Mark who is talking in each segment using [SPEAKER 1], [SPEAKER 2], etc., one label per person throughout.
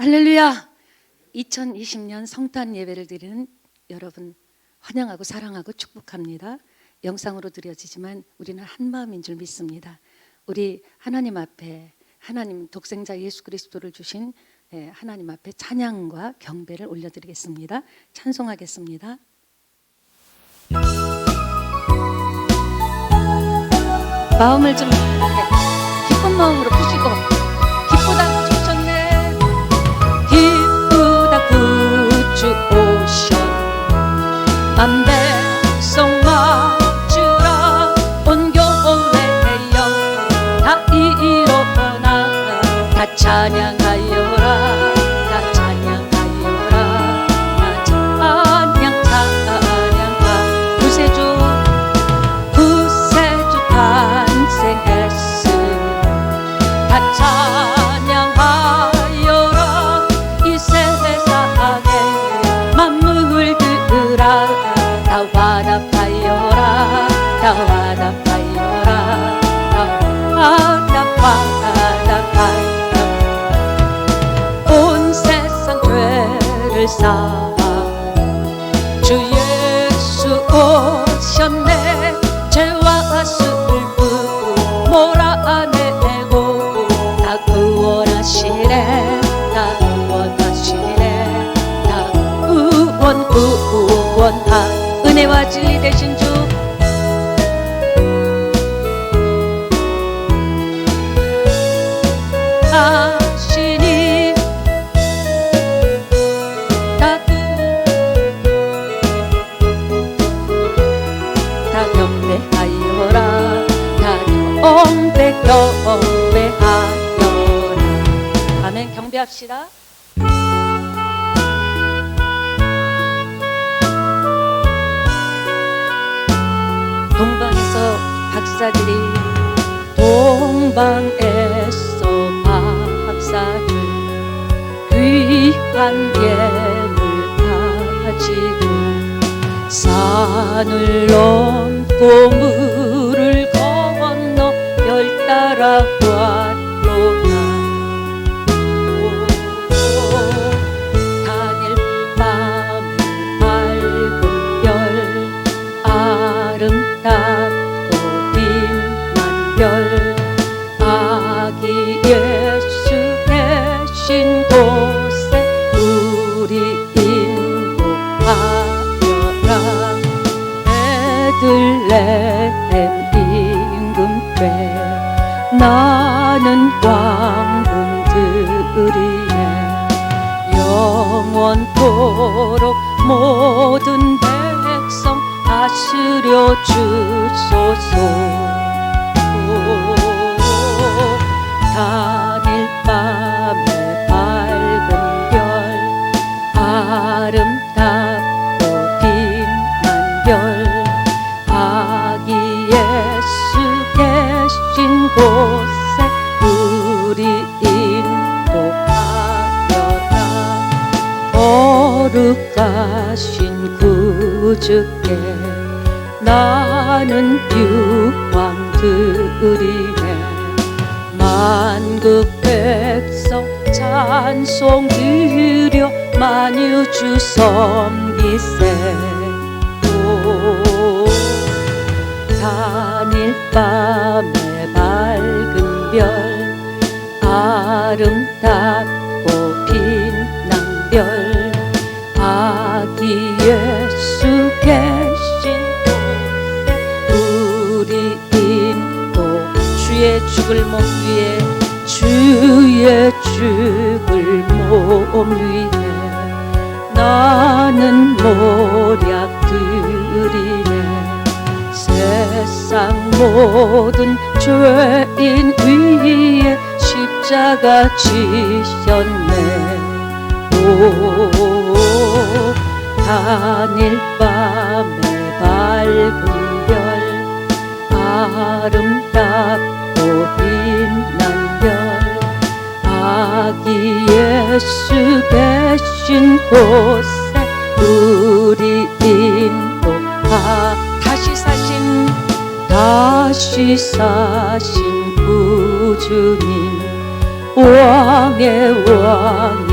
[SPEAKER 1] 할렐루야! 2020년 성탄 예배를 드리는 여러분 환영하고 사랑하고 축복합니다. 영상으로 드려지지만 우리는 한 마음인 줄 믿습니다. 우리 하나님 앞에 하나님 독생자 예수 그리스도를 주신 하나님 앞에 찬양과 경배를 올려드리겠습니다. 찬송하겠습니다. 마음을 좀 기쁜 마음으로 푸시고 기쁘다 주셨네, 기쁘다 구주 오셨, 만백성 맞으라 온 교회여 다 일어나 다 찬양하여라, 다 찬양하여라, 다 찬양하 구세주 탄생했으니 다 찬양하여라. 이 세상에 만물들아 다 화답하여라, 다 화답하여라, 다 화답하여라. 온 세상 죄를 사 주 예수 오셨네, 죄와 슬픔 몰아내고 다 구원하시네, 다 구원하시네, 다 구원하 은혜와 지혜 되신 주 아시니 다 경배하여라, 다 경배하여라. 아멘. 경배합시다. 동방에서 박사들이 동방에서 박사들 귀한 예물 가지고 산을 넘고 물을 건너 별 따라 왔로다. 단일 밤에 밝은 별 아름답고 빛난 별 아기 예수 계신 곳에 우리 인도하여라. 베들레헴 임금께 나는 광금 드리네, 영원토록 모든 백성 다스려 주소서. 단일 밤에 밝은 별 아름답고 빛난 별 아기 예수 계신 곳에 우리 인도하여라. 거룩하신 구주께 나는 유황 드리네, 만국 백성 찬송 드려 만유주 섬기세. 단일 밤에 밝은 별 아름답고 빛난 별 아기 예수 계신 곳에 우리 인도 주의 죽을 몸 위에 주의 죽을 몸 위에 나는 모략 드리네, 세상 모든 죄인 위에 십자가 지셨네. 단일 밤에 밝은 별 아름답고 빛난 별 아기 예수 계신 곳에 우리 인도하. 다시 사신 구주님, 왕의 왕이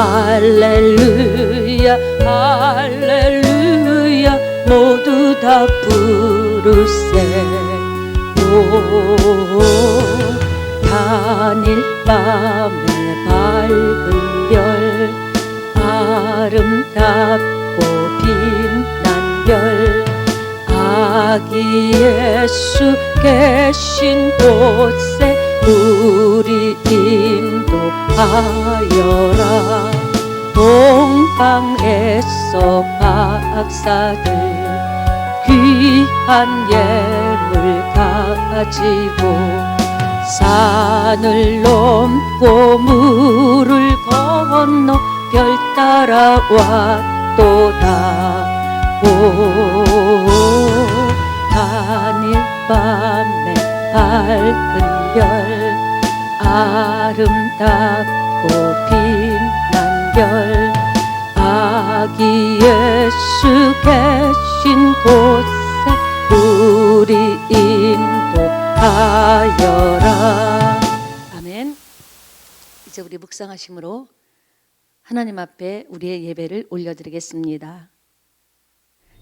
[SPEAKER 1] 할렐루야 할렐루야 모두 다 부르세. 오 단일 밤의 밝은 별 아름답고 빛난 별 아기 예수 계신 곳에 우리 인도하여라. 동방에서 박사들 귀한 예물 가지고 산을 넘고 물을 건너 별 따라 왔도다. 오 단일 밤의 밝은 별 아름답고 빛난 별 아기 예수 계신 곳에 우리 인도하여라. 아멘. 이제 우리 묵상하심으로 하나님 앞에 우리의 예배를 올려드리겠습니다.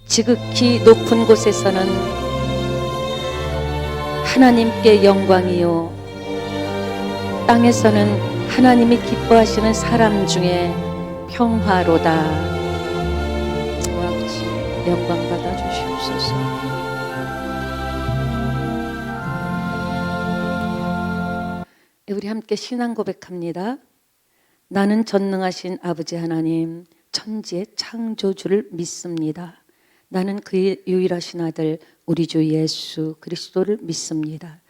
[SPEAKER 1] 지극히 높은 곳에서는 하나님께 영광이요 땅에서는 하나님이 기뻐하시는 사람 중에 평화로다. 아버지 영광 받아 주시옵소서. 우리 함께 신앙 고백합니다. 나는 전능하신 아버지 하나님 천지의 창조주를 믿습니다. 나는 그의 유일하신 아들 우리 주 예수 그리스도를 믿습니다.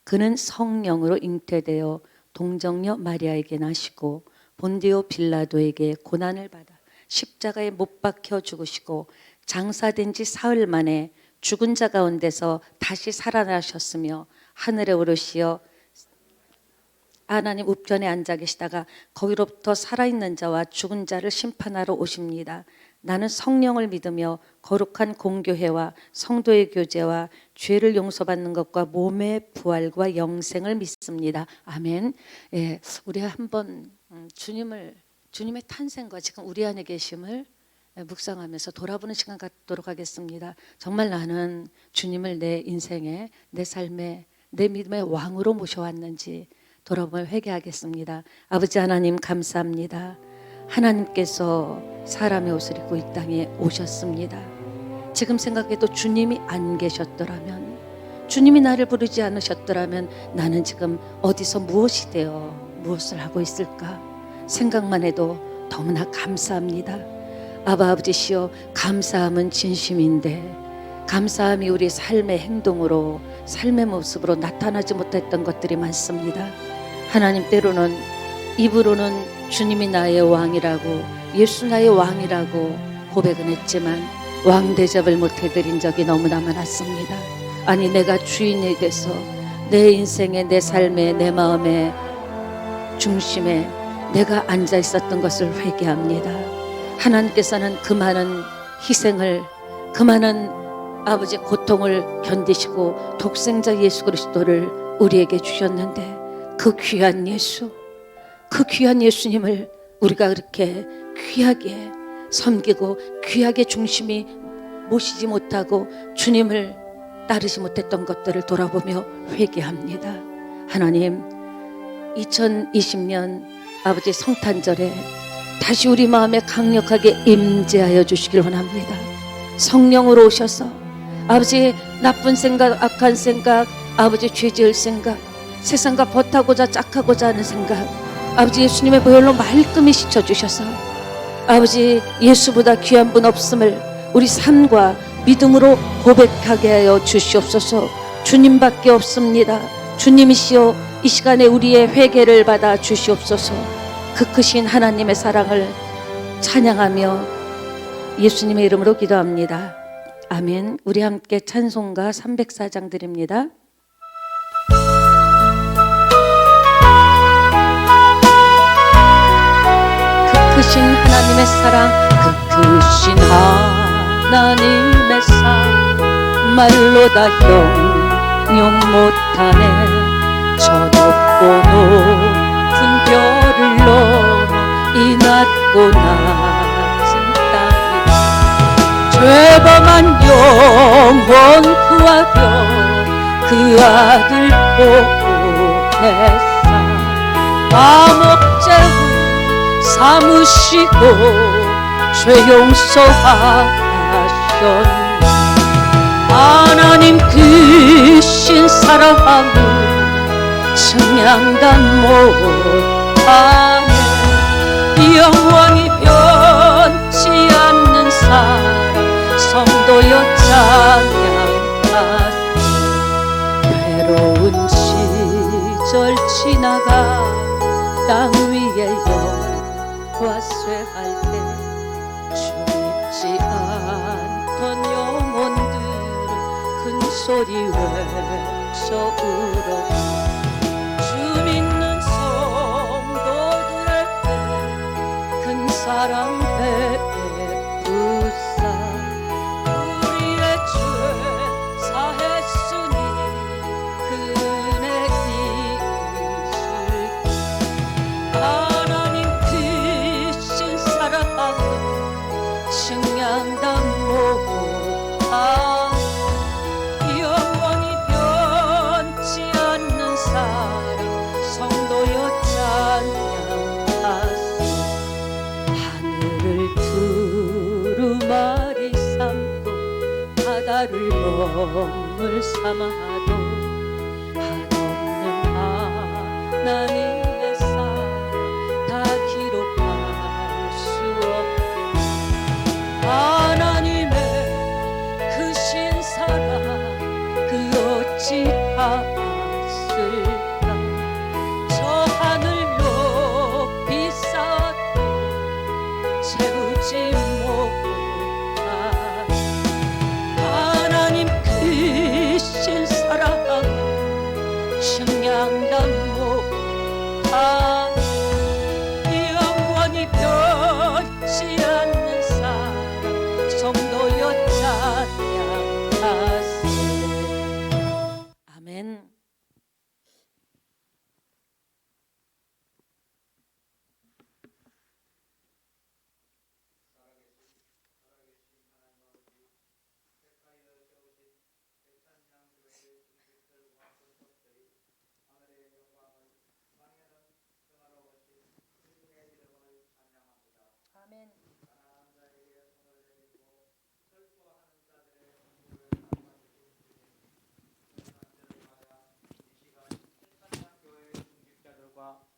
[SPEAKER 1] 그는 성령으로 잉태되어 동정녀 마리아에게 나시고 본디오 빌라도에게 고난을 받아 십자가에 못 박혀 죽으시고 장사된 지 사흘 만에 죽은 자 가운데서 다시 살아나셨으며 하늘에 오르시어 하나님 우편에 앉아 계시다가 거기로부터 살아있는 자와 죽은 자를 심판하러 오십니다. 나는 성령을 믿으며 거룩한 공교회와 성도의 교제와 죄를 용서받는 것과 몸의 부활과 영생을 믿습니다. 아멘. 예, 우리 한번 주님의 탄생과 지금 우리 안에 계심을 묵상하면서 돌아보는 시간 갖도록 하겠습니다. 정말 나는 주님을 내 인생에, 내 삶에, 내 믿음의 왕으로 모셔왔는지 돌아보며 회개하겠습니다. 아버지 하나님 감사합니다. 하나님께서 사람의 옷을 입고 이 땅에 오셨습니다. 지금 생각해도 주님이 안 계셨더라면, 주님이 나를 부르지 않으셨더라면 나는 지금 어디서 무엇이 되어 무엇을 하고 있을까 생각만 해도 너무나 감사합니다. 아버지시여, 감사함은 진심인데 감사함이 우리 삶의 행동으로, 삶의 모습으로 나타나지 못했던 것들이 많습니다. 하나님, 때로는 입으로는 주님이 나의 왕이라고, 예수 나의 왕이라고 고백은 했지만 왕 대접을 못 해드린 적이 너무나 많았습니다. 아니, 내가 주인이 돼서 내 인생에, 내 삶에, 내 마음의 중심에 내가 앉아 있었던 것을 회개합니다. 하나님께서는 그 많은 희생을, 그 많은 아버지 고통을 견디시고 독생자 예수 그리스도를 우리에게 주셨는데 그 귀한 예수, 그 귀한 예수님을 우리가 그렇게 귀하게 섬기고 귀하게 중심이 모시지 못하고 주님을 따르지 못했던 것들을 돌아보며 회개합니다. 하나님, 2020년 아버지 성탄절에 다시 우리 마음에 강력하게 임재하여 주시길 원합니다. 성령으로 오셔서 아버지 나쁜 생각, 악한 생각, 아버지 죄 지을 생각, 세상과 버타고자 짝하고자 하는 생각, 아버지 예수님의 보혈로 말끔히 씻어주셔서 아버지 예수보다 귀한 분 없음을 우리 삶과 믿음으로 고백하게 하여 주시옵소서. 주님밖에 없습니다. 주님이시여, 이 시간에 우리의 회개를 받아 주시옵소서. 그 크신 하나님의 사랑을 찬양하며 예수님의 이름으로 기도합니다. 아멘. 우리 함께 찬송가 304장 드립니다. 그 크신 하나님의 사랑, 그 크신 하나님의 사랑 말로 다 형용 못하네. 저 높고 높은 별을 넘어 이 낮 좁고 낮은 땅에 죄범한 영혼 구하려 그 아들 보냈사. 감옥장을 삼으시고 죄 용서하셨네. 하나님 크신 사랑을 측량단 못하네. 영원히 변치 않는 사랑 성도여 찬양하세. 외로운 시절 지나가 땅 위에 영화 쇠할 때 주 믿지 않던 영혼들을 큰 소리 외쳐 울어. 주 믿는 성도들에게 큰 사랑 베푸사. 우리의 죄 사했으니 그네 이실까. 하나님 크신 사랑은 측량단 못하네. 영원히 변치 않는 사랑 성도여 찬양하세. 하늘을 두루마리 삼고 바다를 먹물 삼아도 한없는 하나님의 사랑 다 기록할 수 없게. 하나님의 크신 사랑 그 어찌 아실까. 저 하늘 높이 쌓아도 채우지 못하네. 하나님 크신 사랑 측량단 못하네. 영원히 변치 않는 사랑 성도여 찬양하세. 아멘. 아멘.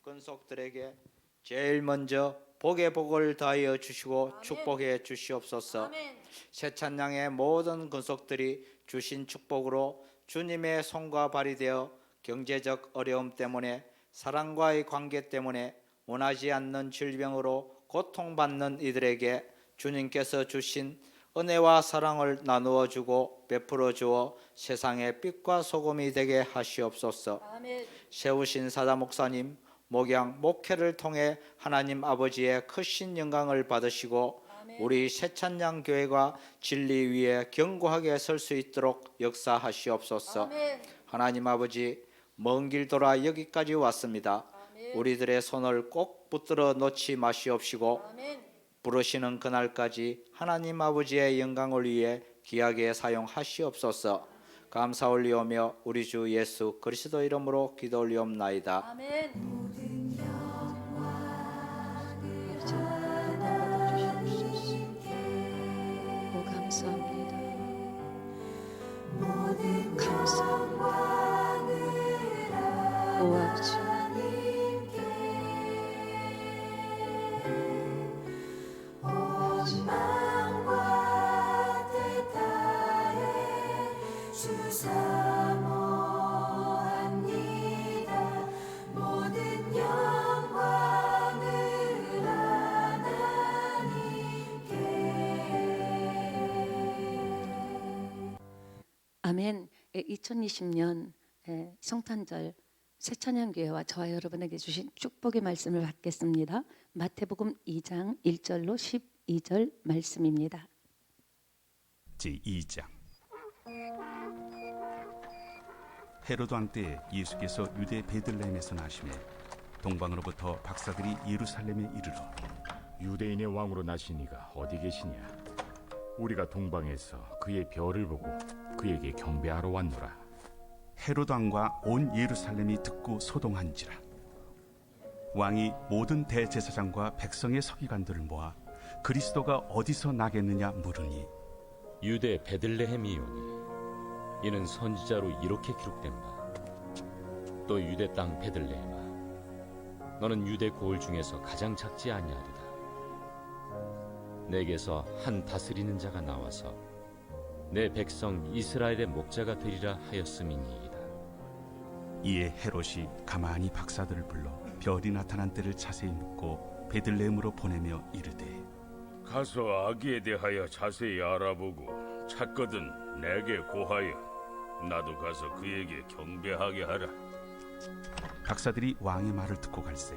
[SPEAKER 2] 근속들에게 제일 먼저 복의 복을 다하여 주시고
[SPEAKER 1] 아멘.
[SPEAKER 2] 축복해 주시옵소서.
[SPEAKER 1] 아멘.
[SPEAKER 2] 새 찬양의 모든 근속들이 주신 축복으로 주님의 손과 발이 되어 경제적 어려움 때문에 사랑과의 관계 때문에 원하지 않는 질병으로 고통받는 이들에게 주님께서 주신 은혜와 사랑을 나누어 주고 베풀어 주어 세상의 빛과 소금이 되게 하시옵소서.
[SPEAKER 1] 아멘.
[SPEAKER 2] 세우신 사다 목사님 목양 목회를 통해 하나님 아버지의 크신 영광을 받으시고
[SPEAKER 1] 아멘.
[SPEAKER 2] 우리 새찬양 교회가 진리 위에 견고하게 설 수 있도록 역사하시옵소서.
[SPEAKER 1] 아멘.
[SPEAKER 2] 하나님 아버지 먼 길 돌아 여기까지 왔습니다.
[SPEAKER 1] 아멘.
[SPEAKER 2] 우리들의 손을 꼭 붙들어 놓지 마시옵시고
[SPEAKER 1] 아멘.
[SPEAKER 2] 부르시는 그날까지 하나님 아버지의 영광을 위해 귀하게 사용하시옵소서. 감사 올리오며 우리 주 예수 그리스도 이름으로 기도 올리옵나이다.
[SPEAKER 1] 아멘. 오 감사합니다. 감사합니다. 오 아버지. 아멘. 2020년 성탄절 새찬양교회와 저와 여러분에게 주신 축복의 말씀을 받겠습니다. 마태복음 2장 1절로 12절 말씀입니다.
[SPEAKER 3] 제2장. 헤로드 왕 때 예수께서 유대 베들레헴에서 나시매 동방으로부터 박사들이 예루살렘에 이르러
[SPEAKER 4] 유대인의 왕으로 나신 이가 어디 계시냐? 우리가 동방에서 그의 별을 보고 그에게 경배하러 왔노라.
[SPEAKER 3] 헤롯 왕과 온 예루살렘이 듣고 소동한지라. 왕이 모든 대제사장과 백성의 서기관들을 모아 그리스도가 어디서 나겠느냐 물으니
[SPEAKER 5] 유대 베들레헴이오니 이는 선지자로 이렇게 기록된 바. 또 유대 땅 베들레헴아, 너는 유대 고을 중에서 가장 작지 아니하리다. 내게서 한 다스리는 자가 나와서 내 백성 이스라엘의 목자가 되리라 하였음이니이다.
[SPEAKER 3] 이에 헤롯이 가만히 박사들을 불러 별이 나타난 때를 자세히 묻고 베들레헴으로 보내며 이르되
[SPEAKER 6] 가서 아기에 대하여 자세히 알아보고 찾거든 내게 고하여 나도 가서 그에게 경배하게 하라.
[SPEAKER 3] 박사들이 왕의 말을 듣고 갈새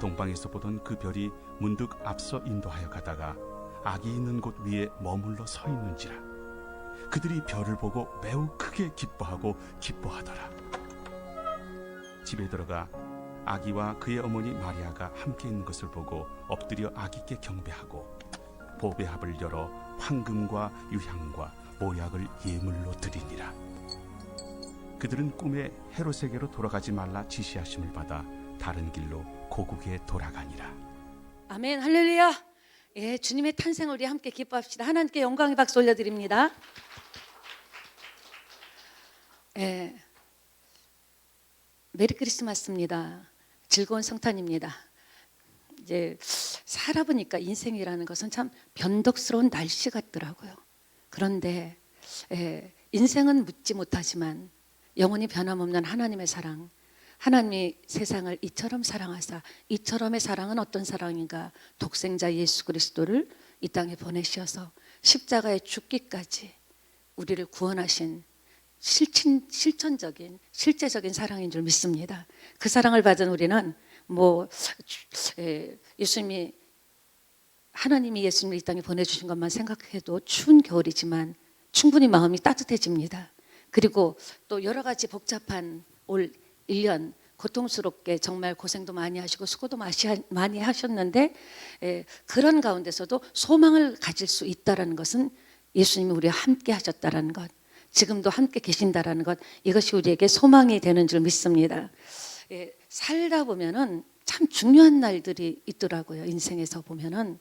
[SPEAKER 3] 동방에서 보던 그 별이 문득 앞서 인도하여 가다가 아기 있는 곳 위에 머물러 서 있는지라. 그들이 별을 보고 매우 크게 기뻐하고 기뻐하더라. 집에 들어가 아기와 그의 어머니 마리아가 함께 있는 것을 보고 엎드려 아기께 경배하고 보배합을 열어 황금과 유향과 모약을 예물로 드리니라. 그들은 꿈에 헤롯에게로 돌아가지 말라 지시하심을 받아 다른 길로 고국에 돌아가니라.
[SPEAKER 1] 아멘, 할렐루야. 예, 주님의 탄생을 우리 함께 기뻐합시다. 하나님께 영광의 박수 올려드립니다. 예, 메리 크리스마스입니다. 즐거운 성탄입니다. 이제 살아보니까 인생이라는 것은 참 변덕스러운 날씨 같더라고요. 그런데 인생은 묻지 못하지만 영원히 변함없는 하나님의 사랑, 하나님이 세상을 이처럼 사랑하사, 이처럼의 사랑은 어떤 사랑인가? 독생자 예수 그리스도를 이 땅에 보내셔서 십자가에 죽기까지 우리를 구원하신 실천적인 실제적인 사랑인 줄 믿습니다. 그 사랑을 받은 우리는 예수님이 하나님이 예수님을 이 땅에 보내주신 것만 생각해도 추운 겨울이지만 충분히 마음이 따뜻해집니다. 그리고 또 여러 가지 복잡한 올 1년 고통스럽게 정말 고생도 많이 하시고 수고도 많이 하셨는데 그런 가운데서도 소망을 가질 수 있다는 것은 예수님이 우리와 함께 하셨다는 것, 지금도 함께 계신다라는 것, 이것이 우리에게 소망이 되는 줄 믿습니다. 살다 보면은 참 중요한 날들이 있더라고요. 인생에서 보면은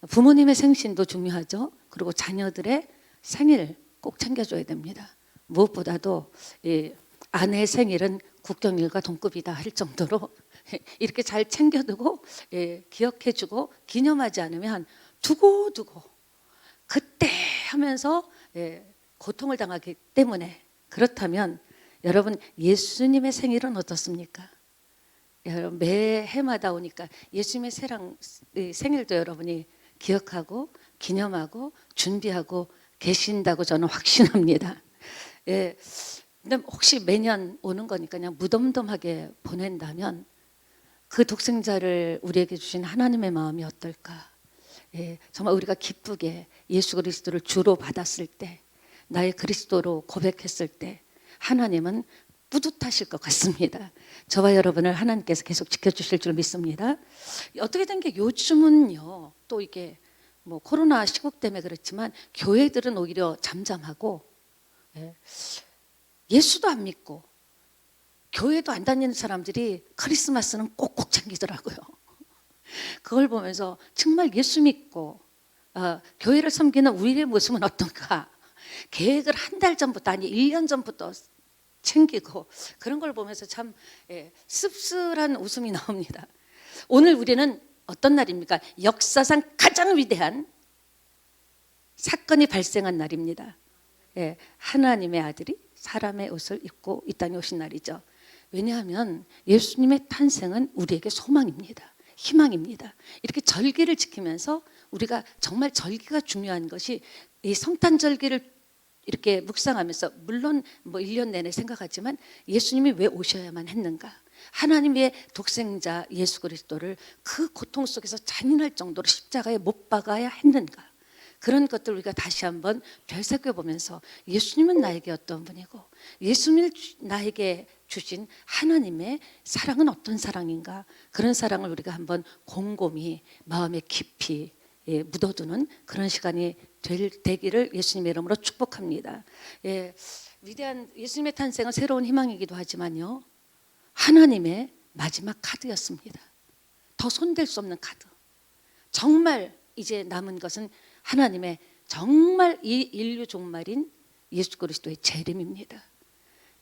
[SPEAKER 1] 부모님의 생신도 중요하죠. 그리고 자녀들의 생일 꼭 챙겨줘야 됩니다. 무엇보다도 아내의 생일은 국경일과 동급이다 할 정도로 이렇게 잘 챙겨두고 기억해주고 기념하지 않으면 두고두고 그때 하면서 고통을 당하기 때문에. 그렇다면 여러분, 예수님의 생일은 어떻습니까? 여러분, 매해마다 오니까 예수님의 생일도 여러분이 기억하고 기념하고 준비하고 계신다고 저는 확신합니다. 근데 혹시 매년 오는 거니까 그냥 무덤덤하게 보낸다면 그 독생자를 우리에게 주신 하나님의 마음이 어떨까? 정말 우리가 기쁘게 예수 그리스도를 주로 받았을 때, 나의 그리스도로 고백했을 때 하나님은 뿌듯하실 것 같습니다. 저와 여러분을 하나님께서 계속 지켜주실 줄 믿습니다. 어떻게 된 게 요즘은요, 또 이게 코로나 시국 때문에 그렇지만 교회들은 오히려 잠잠하고 예수도 안 믿고 교회도 안 다니는 사람들이 크리스마스는 꼭꼭 챙기더라고요. 그걸 보면서 정말 예수 믿고 교회를 섬기는 우리의 모습은 어떤가? 계획을 한 달 전부터, 아니 1년 전부터 챙기고, 그런 걸 보면서 참 씁쓸한 웃음이 나옵니다. 오늘 우리는 어떤 날입니까? 역사상 가장 위대한 사건이 발생한 날입니다. 하나님의 아들이 사람의 옷을 입고 이 땅에 오신 날이죠. 왜냐하면 예수님의 탄생은 우리에게 소망입니다. 희망입니다. 이렇게 절기를 지키면서 우리가 정말 절기가 중요한 것이, 이 성탄절기를 이렇게 묵상하면서 물론 1년 내내 생각하지만 예수님이 왜 오셔야만 했는가? 하나님의 독생자 예수 그리스도를 그 고통 속에서 잔인할 정도로 십자가에 못 박아야 했는가? 그런 것들 우리가 다시 한번 되새겨보면서 예수님은 나에게 어떤 분이고 예수님을 나에게 주신 하나님의 사랑은 어떤 사랑인가, 그런 사랑을 우리가 한번 곰곰이 마음에 깊이 묻어두는 그런 시간이 되기를 예수님의 이름으로 축복합니다. 위대한 예수님의 탄생은 새로운 희망이기도 하지만요, 하나님의 마지막 카드였습니다. 더 손댈 수 없는 카드. 정말 이제 남은 것은 하나님의 정말 이 인류 종말인 예수 그리스도의 재림입니다.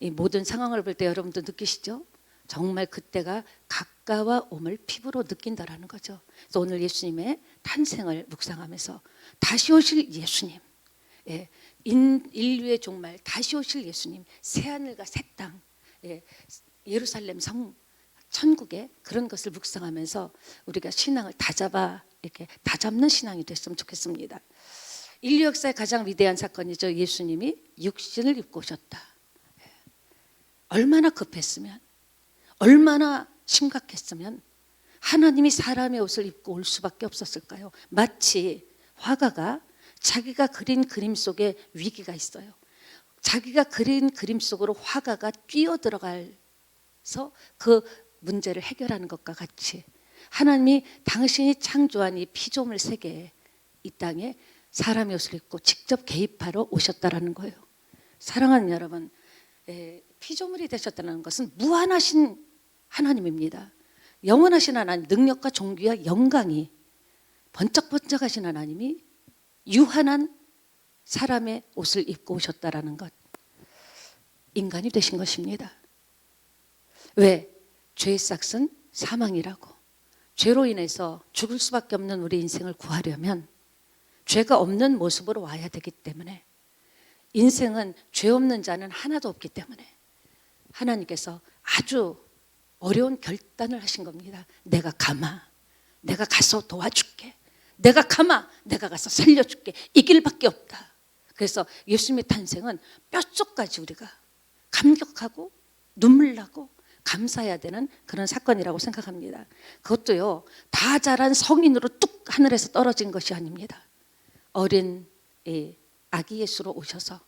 [SPEAKER 1] 이 모든 상황을 볼 때 여러분도 느끼시죠? 정말 그때가 가까워 옴을 피부로 느낀다라는 거죠. 그래서 오늘 예수님의 탄생을 묵상하면서 다시 오실 예수님, 인류의 종말 다시 오실 예수님, 새하늘과 새 땅, 예루살렘 성 천국의 그런 것을 묵상하면서 우리가 신앙을 이렇게 다잡는 신앙이 됐으면 좋겠습니다. 인류 역사의 가장 위대한 사건이죠. 예수님이 육신을 입고 오셨다. 얼마나 급했으면, 얼마나 심각했으면 하나님이 사람의 옷을 입고 올 수밖에 없었을까요? 마치 화가가 자기가 그린 그림 속에 위기가 있어요. 자기가 그린 그림 속으로 화가가 뛰어들어가서 그 문제를 해결하는 것과 같이 하나님이 당신이 창조한 이 피조물 세계에, 이 땅에 사람의 옷을 입고 직접 개입하러 오셨다라는 거예요. 사랑하는 여러분, 피조물이 되셨다는 것은 무한하신 하나님입니다. 영원하신 하나님, 능력과 존귀와 영광이 번쩍번쩍하신 하나님이 유한한 사람의 옷을 입고 오셨다라는 것, 인간이 되신 것입니다. 왜? 죄의 삭은 사망이라고. 죄로 인해서 죽을 수밖에 없는 우리 인생을 구하려면 죄가 없는 모습으로 와야 되기 때문에, 인생은 죄 없는 자는 하나도 없기 때문에 하나님께서 아주 어려운 결단을 하신 겁니다. 내가 가마, 내가 가서 도와줄게. 내가 가마, 내가 가서 살려줄게. 이 길밖에 없다. 그래서 예수님의 탄생은 뼛속까지 우리가 감격하고 눈물 나고 감사해야 되는 그런 사건이라고 생각합니다. 그것도요, 다 자란 성인으로 뚝 하늘에서 떨어진 것이 아닙니다. 어린 아기 예수로 오셔서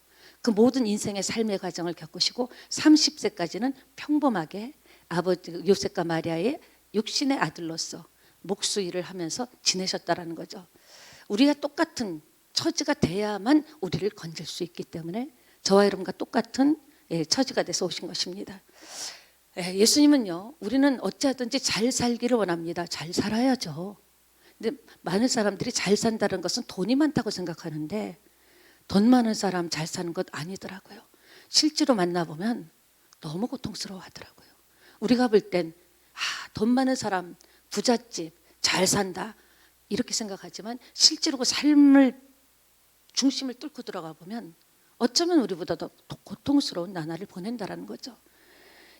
[SPEAKER 1] 그 모든 인생의 삶의 과정을 겪으시고 30세까지는 평범하게 아버지 요셉과 마리아의 육신의 아들로서 목수일을 하면서 지내셨다라는 거죠. 우리가 똑같은 처지가 돼야만 우리를 건질 수 있기 때문에 저와 여러분과 똑같은 처지가 돼서 오신 것입니다. 예수님은요, 우리는 어찌하든지 잘 살기를 원합니다. 잘 살아야죠. 근데 많은 사람들이 잘 산다는 것은 돈이 많다고 생각하는데 돈 많은 사람 잘 사는 것 아니더라고요. 실제로 만나보면 너무 고통스러워 하더라고요. 우리가 볼 땐 돈 많은 사람, 부잣집, 잘 산다 이렇게 생각하지만 실제로 그 삶을 중심을 뚫고 들어가 보면 어쩌면 우리보다 더 고통스러운 나날을 보낸다라는 거죠.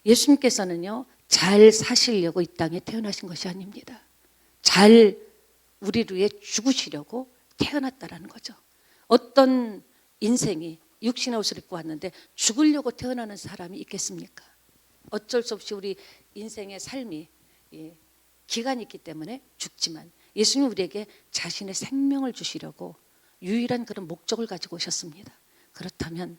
[SPEAKER 1] 예수님께서는요, 잘 사시려고 이 땅에 태어나신 것이 아닙니다. 잘 우리를 위해 죽으시려고 태어났다라는 거죠. 어떤 인생이 육신의 옷을 입고 왔는데 죽으려고 태어나는 사람이 있겠습니까? 어쩔 수 없이 우리 인생의 삶이 기간이 있기 때문에 죽지만 예수님은 우리에게 자신의 생명을 주시려고 유일한 그런 목적을 가지고 오셨습니다. 그렇다면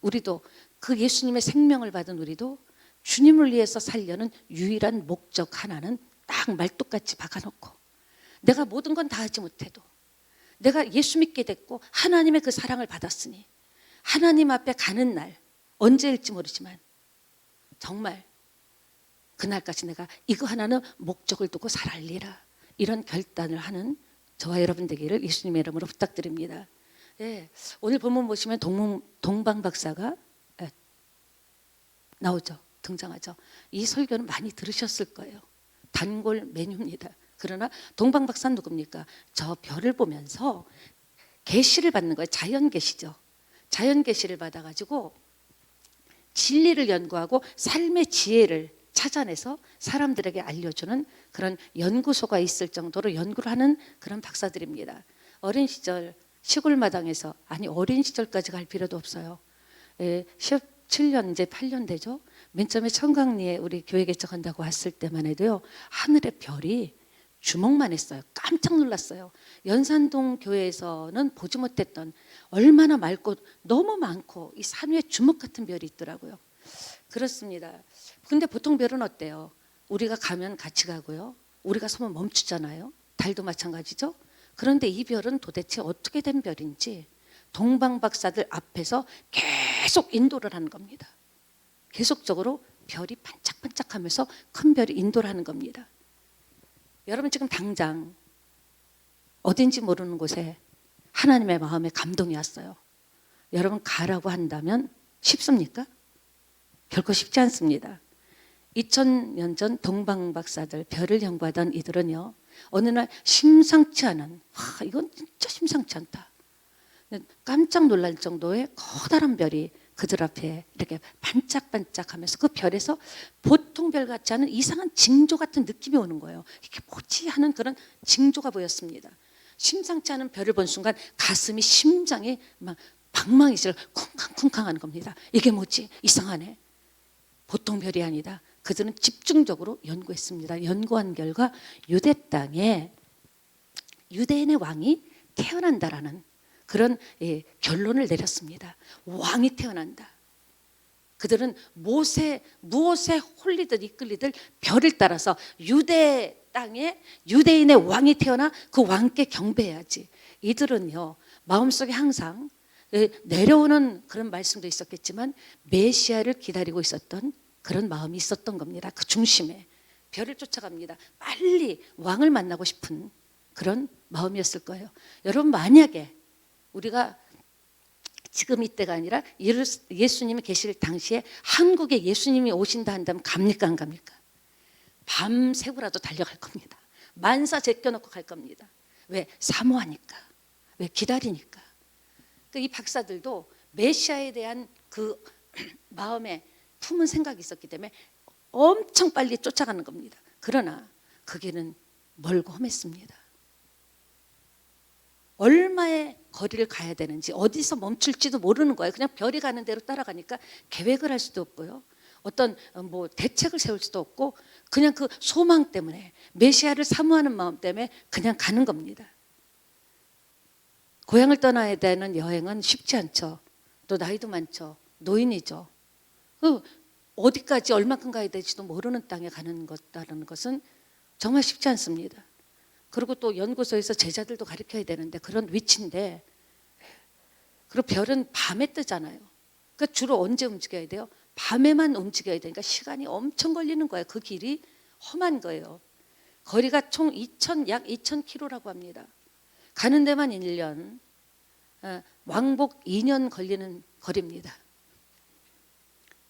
[SPEAKER 1] 우리도 그 예수님의 생명을 받은 우리도 주님을 위해서 살려는 유일한 목적 하나는 딱 말뚝같이 박아놓고, 내가 모든 건 다 하지 못해도 내가 예수 믿게 됐고 하나님의 그 사랑을 받았으니 하나님 앞에 가는 날 언제일지 모르지만 정말 그날까지 내가 이거 하나는 목적을 두고 살아리라, 이런 결단을 하는 저와 여러분 되기를 예수님의 이름으로 부탁드립니다. 오늘 본문 보시면 동방 박사가 나오죠. 등장하죠. 이 설교는 많이 들으셨을 거예요. 단골 메뉴입니다. 그러나 동방 박사는 누굽니까? 저 별을 보면서 계시를 받는 거예요. 자연 계시죠. 자연 계시를 받아가지고 진리를 연구하고 삶의 지혜를 찾아내서 사람들에게 알려주는 그런 연구소가 있을 정도로 연구를 하는 그런 박사들입니다. 어린 시절 시골 마당에서, 아니 어린 시절까지 갈 필요도 없어요. 17년 이제 8년 되죠. 맨 처음에 청강리에 우리 교회 개척한다고 왔을 때만 해도요, 하늘의 별이 주목만 했어요. 깜짝 놀랐어요. 연산동 교회에서는 보지 못했던 얼마나 맑고 너무 많고 이 산 위에 주먹 같은 별이 있더라고요. 그렇습니다. 근데 보통 별은 어때요? 우리가 가면 같이 가고요. 우리가 서면 멈추잖아요. 달도 마찬가지죠. 그런데 이 별은 도대체 어떻게 된 별인지 동방 박사들 앞에서 계속 인도를 하는 겁니다. 계속적으로 별이 반짝반짝하면서 큰 별이 인도를 하는 겁니다. 여러분 지금 당장 어딘지 모르는 곳에 하나님의 마음에 감동이 왔어요. 여러분 가라고 한다면 쉽습니까? 결코 쉽지 않습니다. 2000년 전 동방 박사들 별을 연구하던 이들은요, 어느 날 심상치 않은, 이건 진짜 심상치 않다, 깜짝 놀랄 정도의 커다란 별이 그들 앞에 이렇게 반짝반짝하면서 그 별에서 보통 별 같지 않은 이상한 징조 같은 느낌이 오는 거예요. 이게 뭐지 하는 그런 징조가 보였습니다. 심상치 않은 별을 본 순간 가슴이, 심장이 막 방망이질 쿵쾅쿵쾅 하는 겁니다. 이게 뭐지? 이상하네. 보통 별이 아니다. 그들은 집중적으로 연구했습니다. 연구한 결과 유대 땅에 유대인의 왕이 태어난다라는 그런 결론을 내렸습니다. 왕이 태어난다. 그들은 무엇에 홀리듯 이끌리듯 별을 따라서 유대 땅에 유대인의 왕이 태어나 그 왕께 경배해야지. 이들은요, 마음속에 항상 내려오는 그런 말씀도 있었겠지만 메시아를 기다리고 있었던 그런 마음이 있었던 겁니다. 그 중심에 별을 쫓아갑니다. 빨리 왕을 만나고 싶은 그런 마음이었을 거예요. 여러분, 만약에 우리가 지금 이때가 아니라 예수님이 계실 당시에 한국에 예수님이 오신다 한다면 갑니까 안 갑니까? 밤새고라도 달려갈 겁니다. 만사 제껴놓고 갈 겁니다. 왜? 사모하니까. 왜? 기다리니까. 이 박사들도 메시아에 대한 그 마음에 품은 생각이 있었기 때문에 엄청 빨리 쫓아가는 겁니다. 그러나 그 길은 멀고 험했습니다. 얼마의 거리를 가야 되는지, 어디서 멈출지도 모르는 거예요. 그냥 별이 가는 대로 따라가니까 계획을 할 수도 없고요. 어떤 대책을 세울 수도 없고 그냥 그 소망 때문에, 메시아를 사모하는 마음 때문에 그냥 가는 겁니다. 고향을 떠나야 되는 여행은 쉽지 않죠. 또 나이도 많죠. 노인이죠. 어디까지 얼마큼 가야 될지도 모르는 땅에 가는 것다라는 것은 정말 쉽지 않습니다. 그리고 또 연구소에서 제자들도 가르쳐야 되는데 그런 위치인데, 그리고 별은 밤에 뜨잖아요. 그러니까 주로 언제 움직여야 돼요? 밤에만 움직여야 되니까 시간이 엄청 걸리는 거예요. 그 길이 험한 거예요. 거리가 총 약 2,000km라고 합니다. 가는 데만 1년, 왕복 2년 걸리는 거리입니다.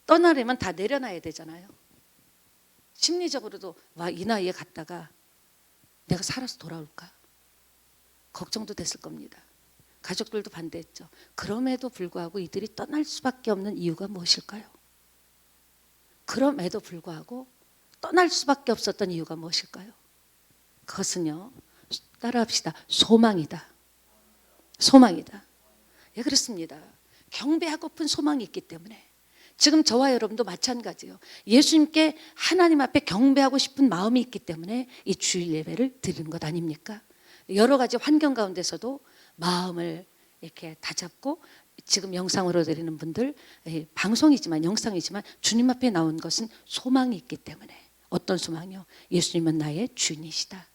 [SPEAKER 1] 떠나려면 다 내려놔야 되잖아요. 심리적으로도 이 나이에 갔다가 내가 살아서 돌아올까? 걱정도 됐을 겁니다. 가족들도 반대했죠. 그럼에도 불구하고 이들이 떠날 수밖에 없는 이유가 무엇일까요? 그럼에도 불구하고 떠날 수밖에 없었던 이유가 무엇일까요? 그것은요, 따라합시다. 소망이다. 소망이다. 예, 그렇습니다. 경배하고픈 소망이 있기 때문에. 지금 저와 여러분도 마찬가지예요. 예수님께 하나님 앞에 경배하고 싶은 마음이 있기 때문에 이 주일 예배를 드리는 것 아닙니까? 여러 가지 환경 가운데서도 마음을 이렇게 다잡고, 지금 영상으로 드리는 분들, 방송이지만 영상이지만 주님 앞에 나온 것은 소망이 있기 때문에. 어떤 소망이요? 예수님은 나의 주인이시다.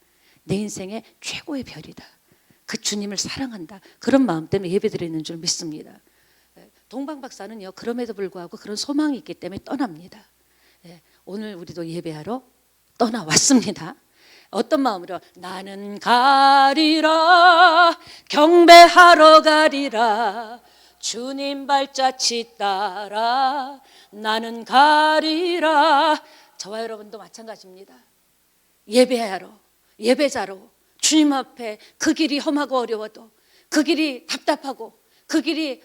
[SPEAKER 1] 내 인생의 최고의 별이다. 그 주님을 사랑한다. 그런 마음 때문에 예배 드리는 줄 믿습니다. 동방 박사는요, 그럼에도 불구하고 그런 소망이 있기 때문에 떠납니다. 오늘 우리도 예배하러 떠나왔습니다. 어떤 마음으로? 나는 가리라, 경배하러 가리라, 주님 발자취 따라 나는 가리라. 저와 여러분도 마찬가지입니다. 예배하러, 예배자로 주님 앞에 그 길이 험하고 어려워도, 그 길이 답답하고, 그 길이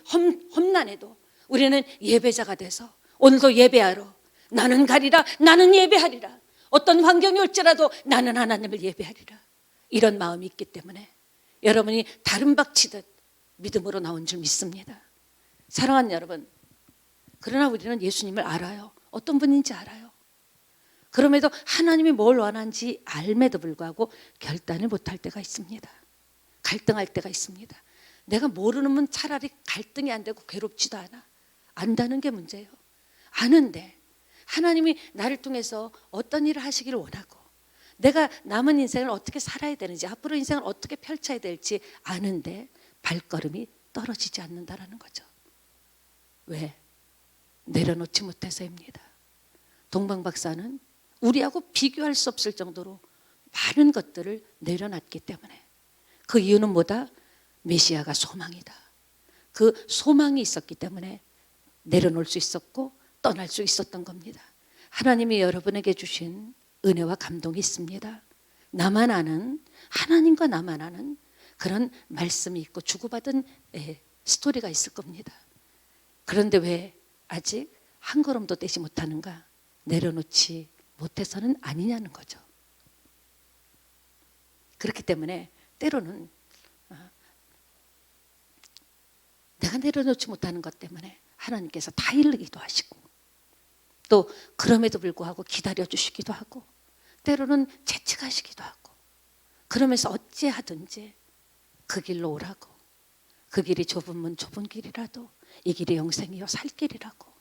[SPEAKER 1] 험난해도 우리는 예배자가 돼서 오늘도 예배하러 나는 가리라, 나는 예배하리라. 어떤 환경이 올지라도 나는 하나님을 예배하리라. 이런 마음이 있기 때문에 여러분이 다른 박치듯 믿음으로 나온 줄 믿습니다. 사랑하는 여러분, 그러나 우리는 예수님을 알아요. 어떤 분인지 알아요. 그럼에도 하나님이 뭘 원하는지 알매도 불구하고 결단을 못할 때가 있습니다. 갈등할 때가 있습니다. 내가 모르면 차라리 갈등이 안 되고 괴롭지도 않아. 안다는 게 문제예요. 아는데 하나님이 나를 통해서 어떤 일을 하시기를 원하고 내가 남은 인생을 어떻게 살아야 되는지 앞으로 인생을 어떻게 펼쳐야 될지 아는데 발걸음이 떨어지지 않는다라는 거죠. 왜? 내려놓지 못해서입니다. 동방 박사는 우리하고 비교할 수 없을 정도로 많은 것들을 내려놨기 때문에 그 이유는 뭐다? 메시아가 소망이다. 그 소망이 있었기 때문에 내려놓을 수 있었고 떠날 수 있었던 겁니다. 하나님이 여러분에게 주신 은혜와 감동이 있습니다. 나만 아는, 하나님과 나만 아는 그런 말씀이 있고 주고받은 스토리가 있을 겁니다. 그런데 왜 아직 한 걸음도 떼지 못하는가? 내려놓지 못해서는 아니냐는 거죠. 그렇기 때문에 때로는 내가 내려놓지 못하는 것 때문에 하나님께서 타일르기도 하시고 또 그럼에도 불구하고 기다려주시기도 하고 때로는 채찍하시기도 하고 그러면서 어찌하든지 그 길로 오라고 그 길이 좁으면 좁은 길이라도 이 길이 영생이요 살 길이라고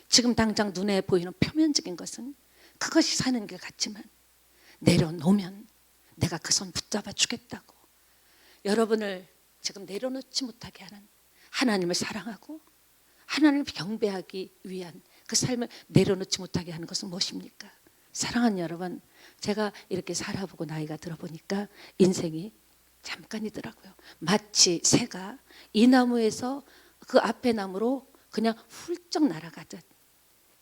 [SPEAKER 1] 지금 당장 눈에 보이는 표면적인 것은 그것이 사는 길 같지만 내려놓으면 내가 그 손 붙잡아 주겠다고 여러분을 지금 내려놓지 못하게 하는 하나님을 사랑하고 하나님을 경배하기 위한 그 삶을 내려놓지 못하게 하는 것은 무엇입니까? 사랑하는 여러분, 제가 이렇게 살아보고 나이가 들어보니까 인생이 잠깐이더라고요. 마치 새가 이 나무에서 그 앞에 나무로 그냥 훌쩍 날아가듯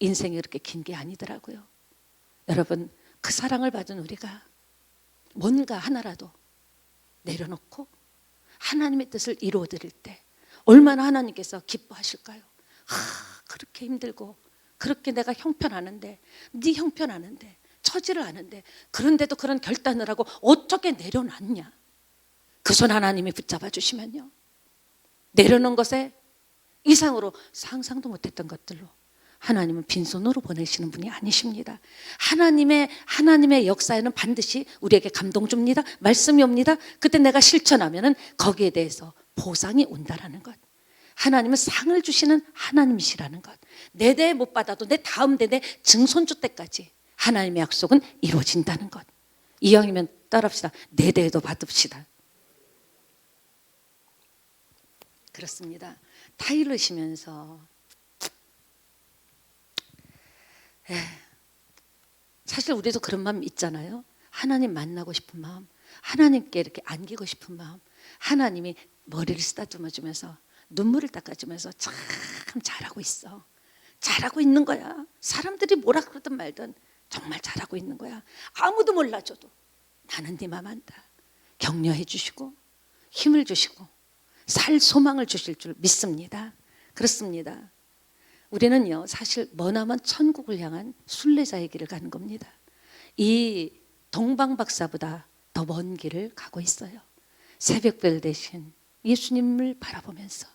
[SPEAKER 1] 인생이 그렇게 긴 게 아니더라고요. 여러분, 그 사랑을 받은 우리가 뭔가 하나라도 내려놓고 하나님의 뜻을 이루어드릴 때 얼마나 하나님께서 기뻐하실까요? 그렇게 힘들고 그렇게 내가 형편하는데 네 형편하는데 처지를 아는데 그런데도 그런 결단을 하고 어떻게 내려놨냐? 그 손 하나님이 붙잡아 주시면요 내려놓은 것에 이상으로 상상도 못했던 것들로 하나님은 빈손으로 보내시는 분이 아니십니다. 하나님의 역사에는 반드시 우리에게 감동 줍니다. 말씀이 옵니다. 그때 내가 실천하면은 거기에 대해서 보상이 온다라는 것. 하나님은 상을 주시는 하나님이시라는 것. 내 대 못 받아도 내 다음 대 내 증손주 때까지 하나님의 약속은 이루어진다는 것. 이왕이면 따라합시다. 내 대에도 받읍시다. 그렇습니다. 타일르시면서 사실 우리도 그런 마음 있잖아요. 하나님 만나고 싶은 마음, 하나님께 이렇게 안기고 싶은 마음, 하나님이 머리를 쓰다듬어 주면서 눈물을 닦아주면서 참 잘하고 있어. 잘하고 있는 거야. 사람들이 뭐라 그러든 말든 정말 잘하고 있는 거야. 아무도 몰라줘도 나는 네 맘 안다. 격려해 주시고 힘을 주시고 살 소망을 주실 줄 믿습니다. 그렇습니다. 우리는요 사실 머나먼 천국을 향한 순례자의 길을 가는 겁니다. 이 동방박사보다 더 먼 길을 가고 있어요. 새벽별 대신 예수님을 바라보면서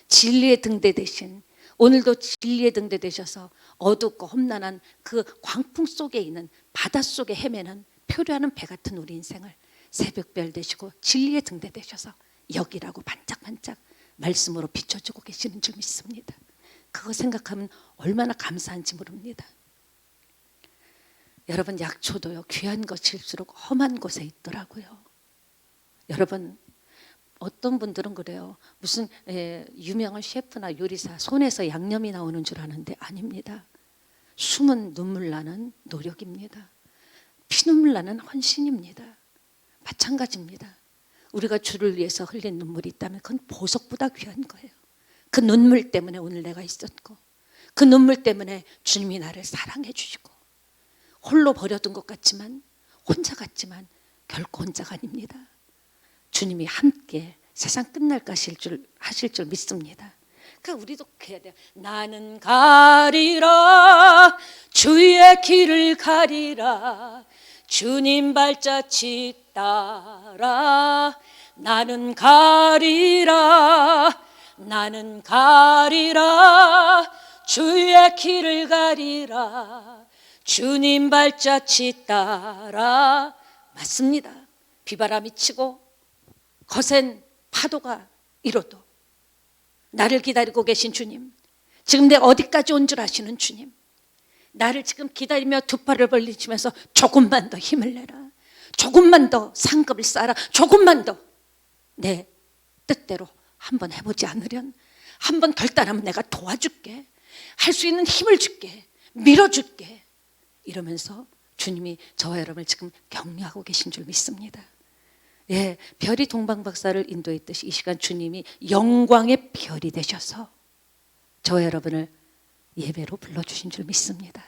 [SPEAKER 1] 진리의 등대 대신 오늘도 진리의 등대 되셔서 어둡고 험난한 그 광풍 속에 있는 바닷속에 헤매는 표류하는 배 같은 우리 인생을 새벽별 되시고 진리의 등대 되셔서 여기라고 반짝반짝 말씀으로 비춰주고 계시는 줄 믿습니다. 그거 생각하면 얼마나 감사한지 모릅니다. 여러분 약초도요 귀한 것일수록 험한 곳에 있더라고요. 여러분 어떤 분들은 그래요. 무슨 유명한 셰프나 요리사 손에서 양념이 나오는 줄 아는데 아닙니다. 숨은 눈물 나는 노력입니다. 피눈물 나는 헌신입니다. 마찬가지입니다. 우리가 주를 위해서 흘린 눈물이 있다면 그건 보석보다 귀한 거예요. 그 눈물 때문에 오늘 내가 있었고 그 눈물 때문에 주님이 나를 사랑해 주시고 홀로 버려둔 것 같지만 혼자 같지만 결코 혼자가 아닙니다. 주님이 함께 세상 끝날까 하실 줄 믿습니다. 그러니까 우리도 해야 돼요. 나는 가리라 주의 길을 가리라 주님 발자취 따라 나는 가리라 주의 길을 가리라 주님 발자취 따라. 맞습니다. 비바람이 치고 거센 파도가 일어도 나를 기다리고 계신 주님, 지금 내가 어디까지 온 줄 아시는 주님, 나를 지금 기다리며 두 팔을 벌리시면서 조금만 더 힘을 내라, 조금만 더 상급을 쌓아라, 조금만 더 내 뜻대로 한번 해보지 않으련, 한번 결단하면 내가 도와줄게, 할 수 있는 힘을 줄게, 밀어줄게, 이러면서 주님이 저와 여러분을 지금 격려하고 계신 줄 믿습니다. 예, 별이 동방박사를 인도했듯이 이 시간 주님이 영광의 별이 되셔서 저와 여러분을 예배로 불러주신 줄 믿습니다.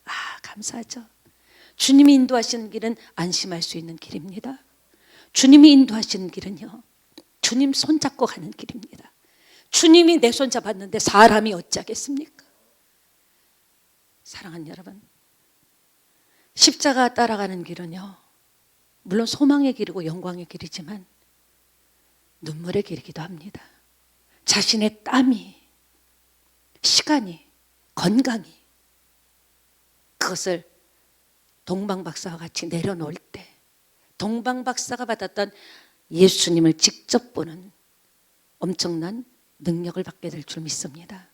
[SPEAKER 1] 아, 감사하죠. 주님이 인도하시는 길은 안심할 수 있는 길입니다. 주님이 인도하시는 길은요, 주님 손잡고 가는 길입니다. 주님이 내 손 잡았는데 사람이 어찌하겠습니까? 사랑하는 여러분, 십자가 따라가는 길은요, 물론 소망의 길이고 영광의 길이지만 눈물의 길이기도 합니다. 자신의 땀이, 시간이, 건강이, 그것을 동방박사와 같이 내려놓을 때 동방박사가 받았던 예수님을 직접 보는 엄청난 능력을 받게 될 줄 믿습니다.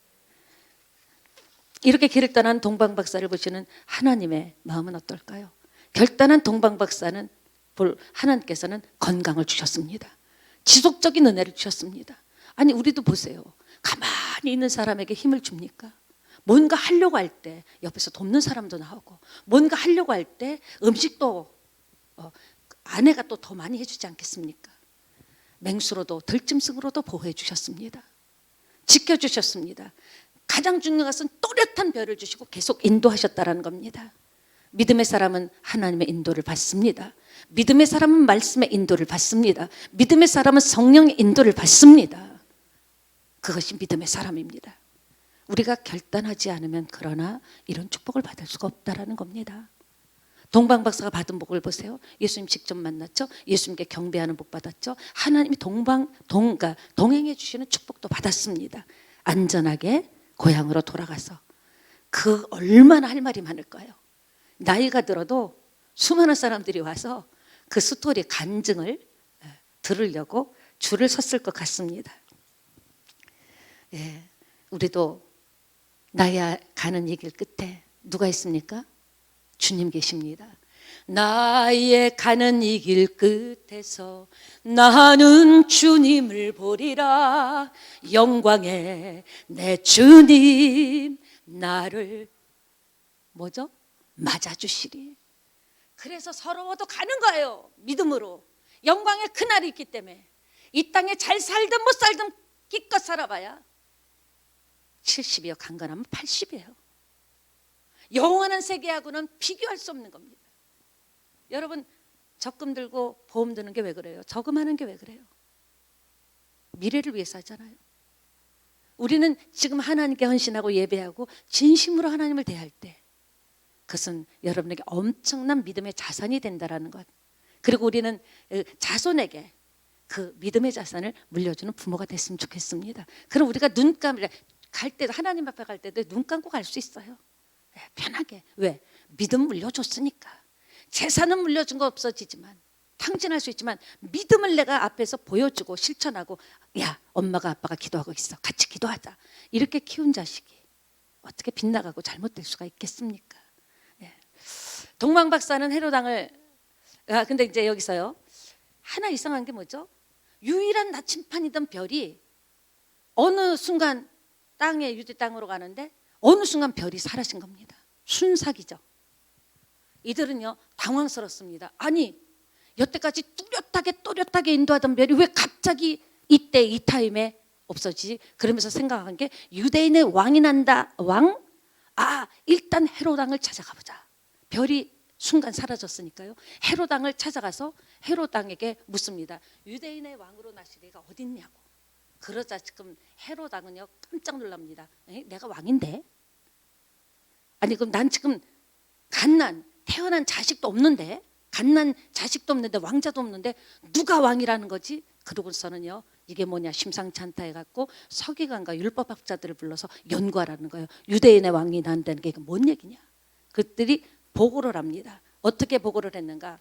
[SPEAKER 1] 이렇게 길을 떠난 동방박사를 보시는 하나님의 마음은 어떨까요? 결단한 동방박사는 하나님께서는 건강을 주셨습니다. 지속적인 은혜를 주셨습니다. 아니, 우리도 보세요. 가만히 있는 사람에게 힘을 줍니까? 뭔가 하려고 할 때 옆에서 돕는 사람도 나오고, 뭔가 하려고 할 때 음식도 아내가 또 더 많이 해주지 않겠습니까? 맹수로도 들짐승으로도 보호해 주셨습니다. 지켜주셨습니다. 가장 중요한 것은 또렷한 별을 주시고 계속 인도하셨다는 겁니다. 믿음의 사람은 하나님의 인도를 받습니다. 믿음의 사람은 말씀의 인도를 받습니다. 믿음의 사람은 성령의 인도를 받습니다. 그것이 믿음의 사람입니다. 우리가 결단하지 않으면 그러나 이런 축복을 받을 수가 없다는 겁니다. 동방박사가 받은 복을 보세요. 예수님 직접 만났죠. 예수님께 경배하는 복 받았죠. 하나님이 동행해 주시는 축복도 받았습니다. 안전하게 고향으로 돌아가서 그 얼마나 할 말이 많을까요? 나이가 들어도 수많은 사람들이 와서 그 스토리 간증을 들으려고 줄을 섰을 것 같습니다. 예, 우리도 나의 가는 이 길 끝에 누가 있습니까? 주님 계십니다. 나의 가는 이 길 끝에서 나는 주님을 보리라. 영광의 내 주님 나를 뭐죠? 맞아주시리. 그래서 서러워도 가는 거예요. 믿음으로. 영광의 그날이 있기 때문에 이 땅에 잘 살든 못 살든 기껏 살아봐야 70이요, 강건하면 80이에요. 영원한 세계하고는 비교할 수 없는 겁니다. 여러분, 적금 들고 보험 드는 게 왜 그래요? 저금하는 게 왜 그래요? 미래를 위해서 하잖아요. 우리는 지금 하나님께 헌신하고 예배하고 진심으로 하나님을 대할 때 그것은 여러분에게 엄청난 믿음의 자산이 된다는 것. 그리고 우리는 자손에게 그 믿음의 자산을 물려주는 부모가 됐으면 좋겠습니다. 그럼 우리가 갈 때도, 하나님 앞에 갈 때도 눈 감고 갈 수 있어요. 편하게. 왜? 믿음 물려줬으니까. 재산은 물려준 거 없어지지만, 탕진할 수 있지만 믿음을 내가 앞에서 보여주고 실천하고, 야, 엄마가 아빠가 기도하고 있어, 같이 기도하자, 이렇게 키운 자식이 어떻게 빗나가고 잘못될 수가 있겠습니까? 예. 동방박사는 헤롯 왕을 근데 이제 여기서요, 하나 이상한 게 뭐죠? 유일한 나침판이던 별이 어느 순간 유대 땅으로 가는데 어느 순간 별이 사라진 겁니다. 순삭이죠. 이들은요 당황스럽습니다. 아니, 여태까지 또렷하게 인도하던 별이 왜 갑자기 이때 이 타임에 없어지지? 그러면서 생각한 게 유대인의 왕이 난다. 왕? 일단 헤롯 왕을 찾아가 보자. 별이 순간 사라졌으니까요. 헤롯 왕을 찾아가서 헤롯 왕에게 묻습니다. 유대인의 왕으로 나실 리가 어딨냐고. 그러자 지금 헤롯 왕은요 깜짝 놀랍니다. 내가 왕인데? 아니, 그럼 난 지금 태어난 자식도 없는데, 왕자도 없는데 누가 왕이라는 거지? 그러고서는요, 이게 뭐냐 심상치 않다 해갖고 서기관과 율법학자들을 불러서 연구하라는 거예요. 유대인의 왕이 난다는 게 이게 뭔 얘기냐? 그들이 보고를 합니다. 어떻게 보고를 했는가?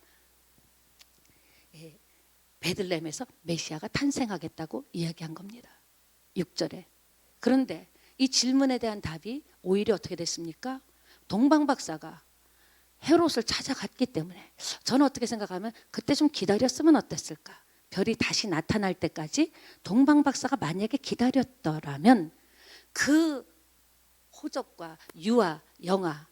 [SPEAKER 1] 베들레헴에서 메시아가 탄생하겠다고 이야기한 겁니다. 6절에. 그런데 이 질문에 대한 답이 오히려 어떻게 됐습니까? 동방박사가 헤롯을 찾아갔기 때문에 저는 어떻게 생각하면 그때 좀 기다렸으면 어땠을까? 별이 다시 나타날 때까지 동방박사가 만약에 기다렸더라면 그 호적과 유아, 영아,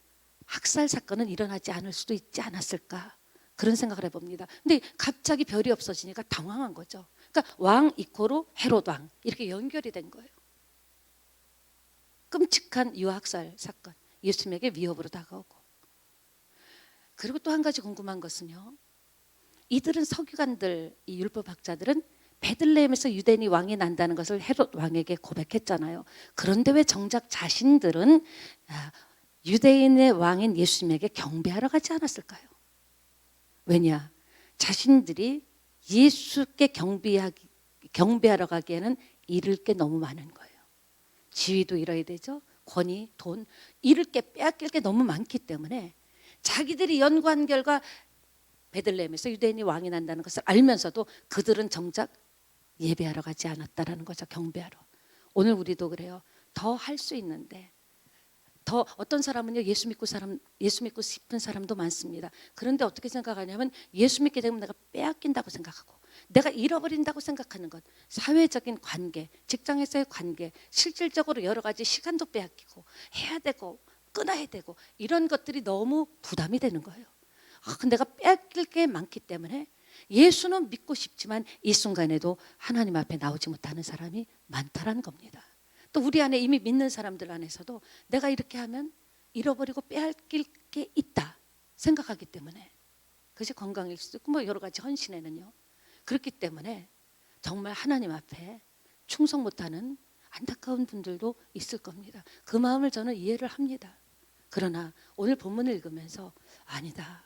[SPEAKER 1] 학살 사건은 일어나지 않을 수도 있지 않았을까? 그런 생각을 해봅니다. 근데 갑자기 별이 없어지니까 당황한 거죠. 그러니까 왕 이코로 헤롯 왕 이렇게 연결이 된 거예요. 끔찍한 유아 학살 사건, 예수님에게 위협으로 다가오고. 그리고 또 한 가지 궁금한 것은요. 이들은 서기관들, 이 율법학자들은 베들레헴에서 유대인이 왕이 난다는 것을 헤롯 왕에게 고백했잖아요. 그런데 왜 정작 자신들은 유대인의 왕인 예수님에게 경배하러 가지 않았을까요? 왜냐? 자신들이 예수께 경배하러 가기에는 잃을 게 너무 많은 거예요. 지위도 잃어야 되죠. 권위, 돈, 잃을 게, 빼앗길 게 너무 많기 때문에 자기들이 연구한 결과 베들레헴에서 유대인이 왕이 난다는 것을 알면서도 그들은 정작 예배하러 가지 않았다라는 거죠. 경배하러. 오늘 우리도 그래요. 더 할 수 있는데 더 어떤 사람은요 예수 믿고 싶은 사람도 많습니다. 그런데 어떻게 생각하냐면 예수 믿게 되면 내가 빼앗긴다고 생각하고 내가 잃어버린다고 생각하는 것, 사회적인 관계, 직장에서의 관계, 실질적으로 여러 가지 시간도 빼앗기고 해야 되고 끊어야 되고 이런 것들이 너무 부담이 되는 거예요. 내가 빼앗길 게 많기 때문에 예수는 믿고 싶지만 이 순간에도 하나님 앞에 나오지 못하는 사람이 많다라는 겁니다. 또 우리 안에 이미 믿는 사람들 안에서도 내가 이렇게 하면 잃어버리고 빼앗길 게 있다 생각하기 때문에 그것이 건강일 수도 있고 뭐 여러 가지 헌신에는요. 그렇기 때문에 정말 하나님 앞에 충성 못하는 안타까운 분들도 있을 겁니다. 그 마음을 저는 이해를 합니다. 그러나 오늘 본문을 읽으면서 아니다.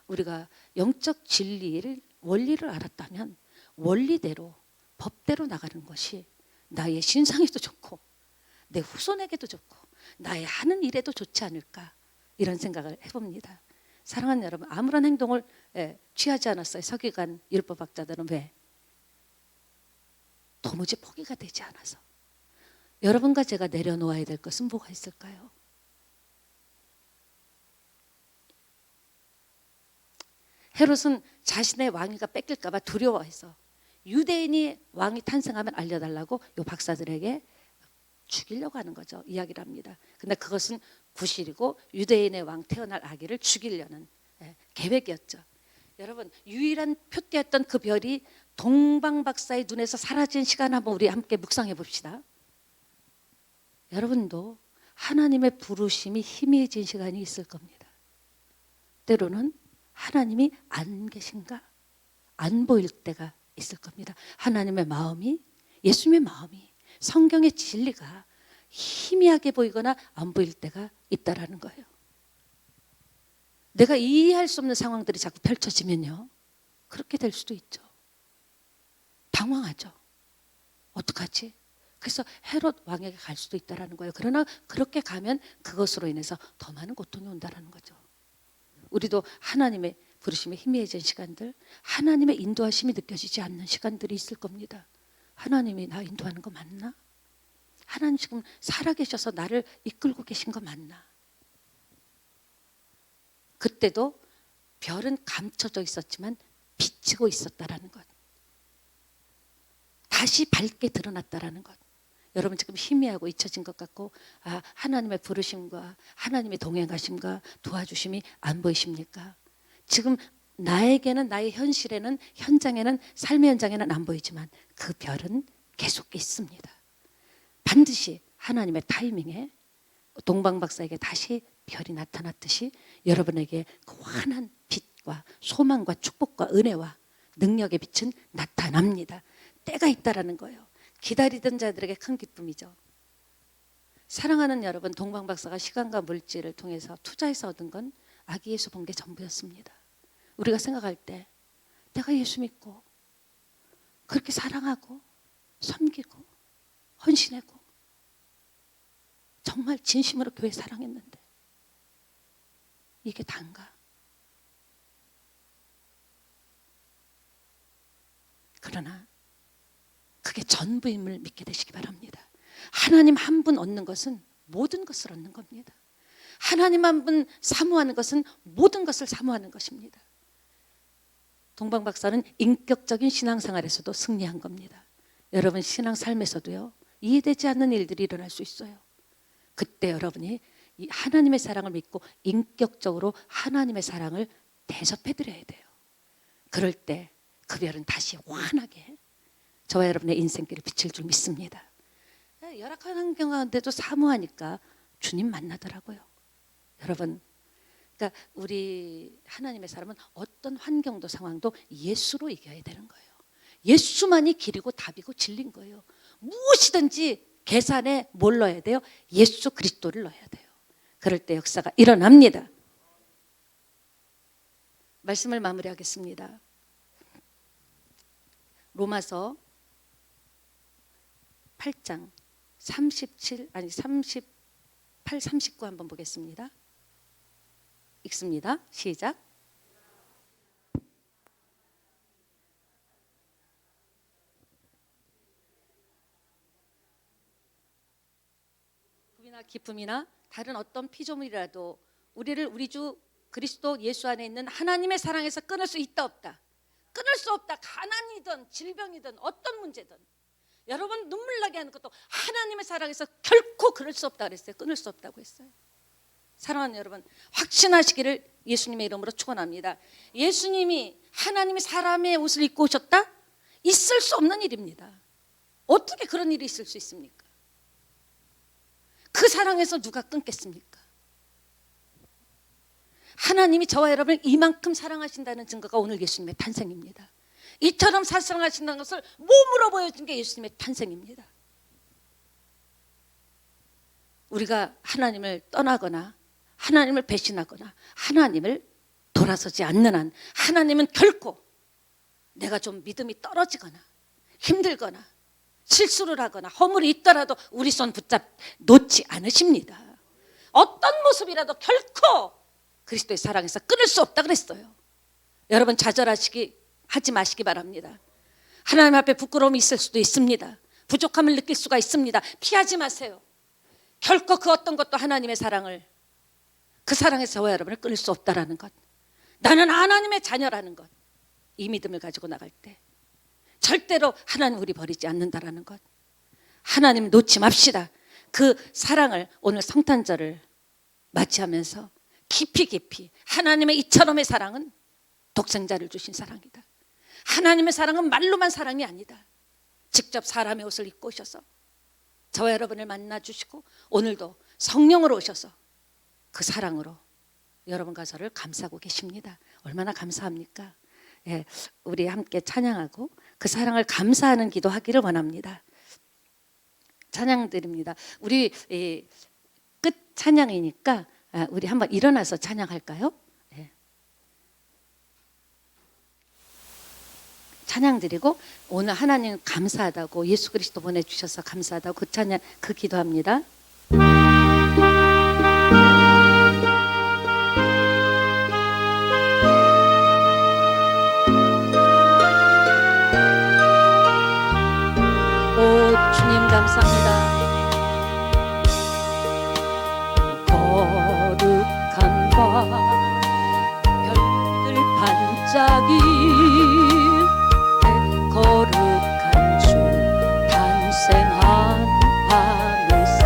[SPEAKER 1] 우리가 영적 진리를 원리를 알았다면 원리대로 법대로 나가는 것이 나의 신상에도 좋고 내 후손에게도 좋고 나의 하는 일에도 좋지 않을까 이런 생각을 해봅니다. 사랑하는 여러분, 아무런 행동을 취하지 않았어요. 서기관 율법학자들은 왜? 도무지 포기가 되지 않아서. 여러분과 제가 내려놓아야 될 것은 뭐가 있을까요? 헤롯은 자신의 왕위가 뺏길까 봐 두려워해서 유대인이 왕이 탄생하면 알려달라고 이 박사들에게 죽이려고 하는 거죠. 이야기를 합니다. 근데 그것은 구실이고 유대인의 왕 태어날 아기를 죽이려는 계획이었죠. 여러분, 유일한 표대였던 그 별이 동방 박사의 눈에서 사라진 시간 한번 우리 함께 묵상해 봅시다. 여러분도 하나님의 부르심이 희미해진 시간이 있을 겁니다. 때로는 하나님이 안 계신가? 안 보일 때가 있을 겁니다. 하나님의 마음이, 예수님의 마음이, 성경의 진리가 희미하게 보이거나 안 보일 때가 있다라는 거예요. 내가 이해할 수 없는 상황들이 자꾸 펼쳐지면요. 그렇게 될 수도 있죠. 당황하죠. 어떡하지? 그래서 헤롯 왕에게 갈 수도 있다라는 거예요. 그러나 그렇게 가면 그것으로 인해서 더 많은 고통이 온다라는 거죠. 우리도 하나님의 부르심에 희미해진 시간들, 하나님의 인도하심이 느껴지지 않는 시간들이 있을 겁니다. 하나님이 나 인도하는 거 맞나? 하나님 지금 살아계셔서 나를 이끌고 계신 거 맞나? 그때도 별은 감춰져 있었지만 비치고 있었다라는 것. 다시 밝게 드러났다라는 것. 여러분 지금 희미하고 잊혀진 것 같고 하나님의 부르심과 하나님의 동행하심과 도와주심이 안 보이십니까? 지금 나에게는 나의 현실에는 현장에는 삶의 현장에는 안 보이지만 그 별은 계속 있습니다. 반드시 하나님의 타이밍에 동방박사에게 다시 별이 나타났듯이 여러분에게 그 환한 빛과 소망과 축복과 은혜와 능력의 빛은 나타납니다. 때가 있다라는 거예요. 기다리던 자들에게 큰 기쁨이죠. 사랑하는 여러분, 동방박사가 시간과 물질을 통해서 투자해서 얻은 건 아기 예수 본 게 전부였습니다. 우리가 생각할 때 내가 예수 믿고 그렇게 사랑하고 섬기고 헌신하고 정말 진심으로 교회 사랑했는데 이게 단가? 그러나 그게 전부임을 믿게 되시기 바랍니다. 하나님 한 분 얻는 것은 모든 것을 얻는 겁니다. 하나님 한 분 사모하는 것은 모든 것을 사모하는 것입니다. 동방 박사는 인격적인 신앙생활에서도 승리한 겁니다. 여러분 신앙 삶에서도요, 이해되지 않는 일들이 일어날 수 있어요. 그때 여러분이 이 하나님의 사랑을 믿고 인격적으로 하나님의 사랑을 대접해 드려야 돼요. 그럴 때 그 별은 다시 환하게 저와 여러분의 인생길을 비칠 줄 믿습니다. 열악한 환경 가운데도 사모하니까 주님 만나더라고요. 여러분, 그러니까 우리 하나님의 사람은 어떤 환경도 상황도 예수로 이겨야 되는 거예요. 예수만이 길이고 답이고 진리인 거예요. 무엇이든지 계산에 뭘 넣어야 돼요? 예수 그리스도를 넣어야 돼요. 그럴 때 역사가 일어납니다. 말씀을 마무리하겠습니다. 로마서 8장 38, 39 한번 보겠습니다. 읽습니다. 시작. 기쁨이나 기쁨이나 다른 어떤 피조물이라도 우리를 우리 주 그리스도 예수 안에 있는 하나님의 사랑에서 끊을 수 있다 없다? 끊을 수 없다. 가난이든 질병이든 어떤 문제든 여러분 눈물 나게 하는 것도 하나님의 사랑에서 결코 끊을 수 없다 그랬어요. 끊을 수 없다고 했어요. 사랑하는 여러분, 확신하시기를 예수님의 이름으로 축원합니다. 예수님이 하나님의 사람의 옷을 입고 오셨다? 있을 수 없는 일입니다. 어떻게 그런 일이 있을 수 있습니까? 그 사랑에서 누가 끊겠습니까? 하나님이 저와 여러분을 이만큼 사랑하신다는 증거가 오늘 예수님의 탄생입니다. 이처럼 사랑하신다는 것을 몸으로 보여준 게 예수님의 탄생입니다. 우리가 하나님을 떠나거나 하나님을 배신하거나 하나님을 돌아서지 않는 한 하나님은 결코 내가 좀 믿음이 떨어지거나 힘들거나 실수를 하거나 허물이 있더라도 우리 손 붙잡 놓지 않으십니다. 어떤 모습이라도 결코 그리스도의 사랑에서 끊을 수 없다 그랬어요. 여러분 하지 마시기 바랍니다. 하나님 앞에 부끄러움이 있을 수도 있습니다. 부족함을 느낄 수가 있습니다. 피하지 마세요. 결코 그 어떤 것도 하나님의 사랑을, 그 사랑에서 저와 여러분을 끊을 수 없다라는 것, 나는 하나님의 자녀라는 것, 이 믿음을 가지고 나갈 때 절대로 하나님 우리 버리지 않는다라는 것, 하나님 놓지 맙시다. 그 사랑을 오늘 성탄절을 맞이하면서 깊이 하나님의 이처럼의 사랑은 독생자를 주신 사랑이다. 하나님의 사랑은 말로만 사랑이 아니다. 직접 사람의 옷을 입고 오셔서 저와 여러분을 만나주시고 오늘도 성령으로 오셔서 그 사랑으로 여러분과 저를 감싸고 계십니다. 얼마나 감사합니까? 예, 우리 함께 찬양하고 그 사랑을 감사하는 기도하기를 원합니다. 찬양 드립니다. 우리 끝 찬양이니까 우리 한번 일어나서 찬양할까요? 예. 찬양 드리고 오늘 하나님 감사하다고 예수 그리스도 보내주셔서 감사하다고 그 찬양 그 기도합니다. 오 주님 감사합니다. 거룩한 밤 별들 반짝이 거룩한 주 탄생한 밤일세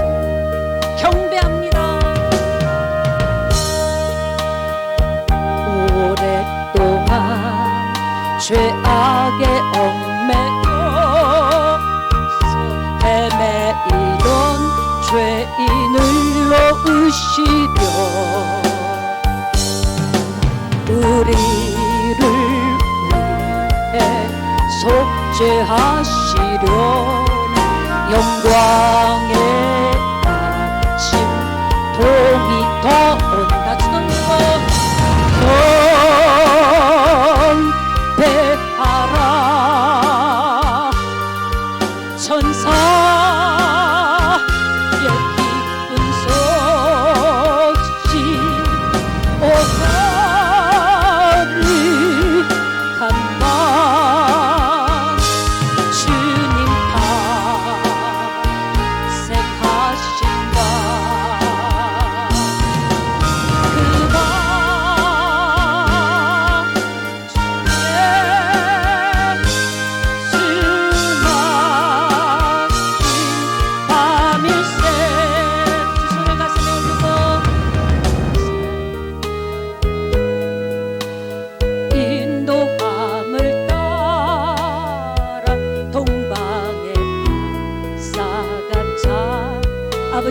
[SPEAKER 1] 경배합니다. 오랫동안 죄악에 얽매여 헤매이던 죄인을 놓으시려 우리를 위해 속죄하시려 영광의 아침 동이 더온다 주는 것 경배하라 천사의 기쁜 소식 오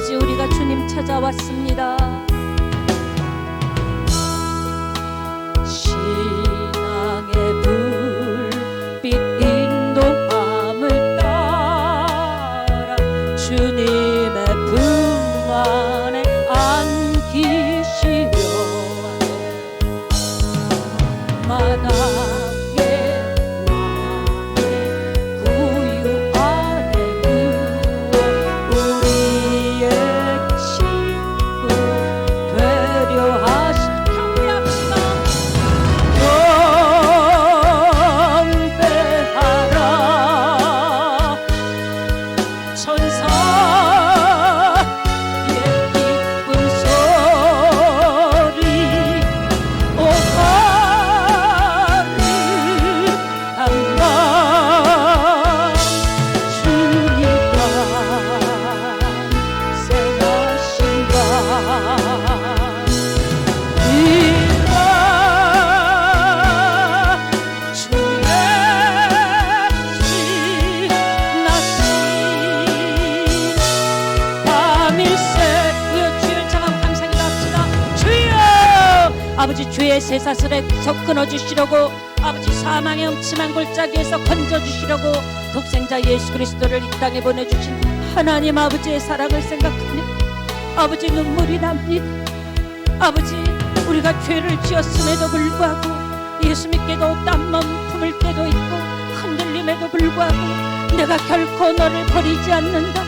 [SPEAKER 1] 아버지, 우리가 주님 찾아왔습니다. 신앙의 불빛 인도함을 따라 주님의 품 안에 안기시려 마당의 왕의 구유 안에 누워 우리의 친구 되려 하신 경배합시다. 경배하라 천사 아버지, 죄의 쇠사슬에서 끊어주시려고, 아버지 사망의 음침한 골짜기에서 건져주시려고 독생자 예수 그리스도를 이 땅에 보내주신 하나님 아버지의 사랑을 생각하며 아버지 눈물이 납니다. 아버지, 우리가 죄를 지었음에도 불구하고 예수 믿게도 땀만 품을 때도 있고 흔들림에도 불구하고 내가 결코 너를 버리지 않는다.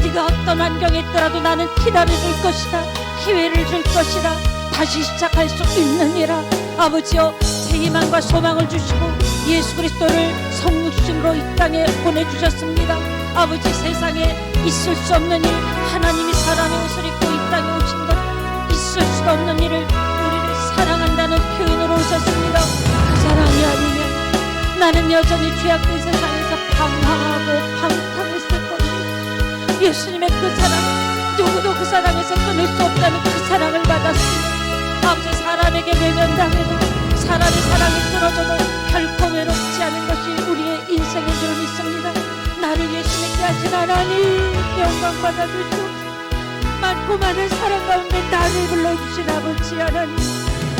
[SPEAKER 1] 네가 어떤 환경에 있더라도 나는 기다려줄 것이다. 기회를 줄 것이다. 다시 시작할 수 있느니라. 아버지여, 새 희망과 소망을 주시고 예수 그리스도를 성육신으로 이 땅에 보내주셨습니다. 아버지, 세상에 있을 수 없는 일, 하나님이 사람의 옷을 입고 이 땅에 오신 것, 있을 수가 없는 일을 우리를 사랑한다는 표현으로 오셨습니다. 그 사랑이 아니면 나는 여전히 죄악된 세상에서 방황하고 방탕했을 겁니다. 예수님의 그 사랑, 누구도 그 사랑에서 끊을 수 없다는 그 사랑을 받았습니다. 아버지, 사람에게 외면당해도 사람의 사랑이 끊어져도 결코 외롭지 않은 것이 우리의 인생인 줄 믿습니다. 나를 예수 믿게 하신 하나님, 영광 받아주시옵소서. 많고 많은 사랑 가운데 나를 불러주신 아버지 하나님,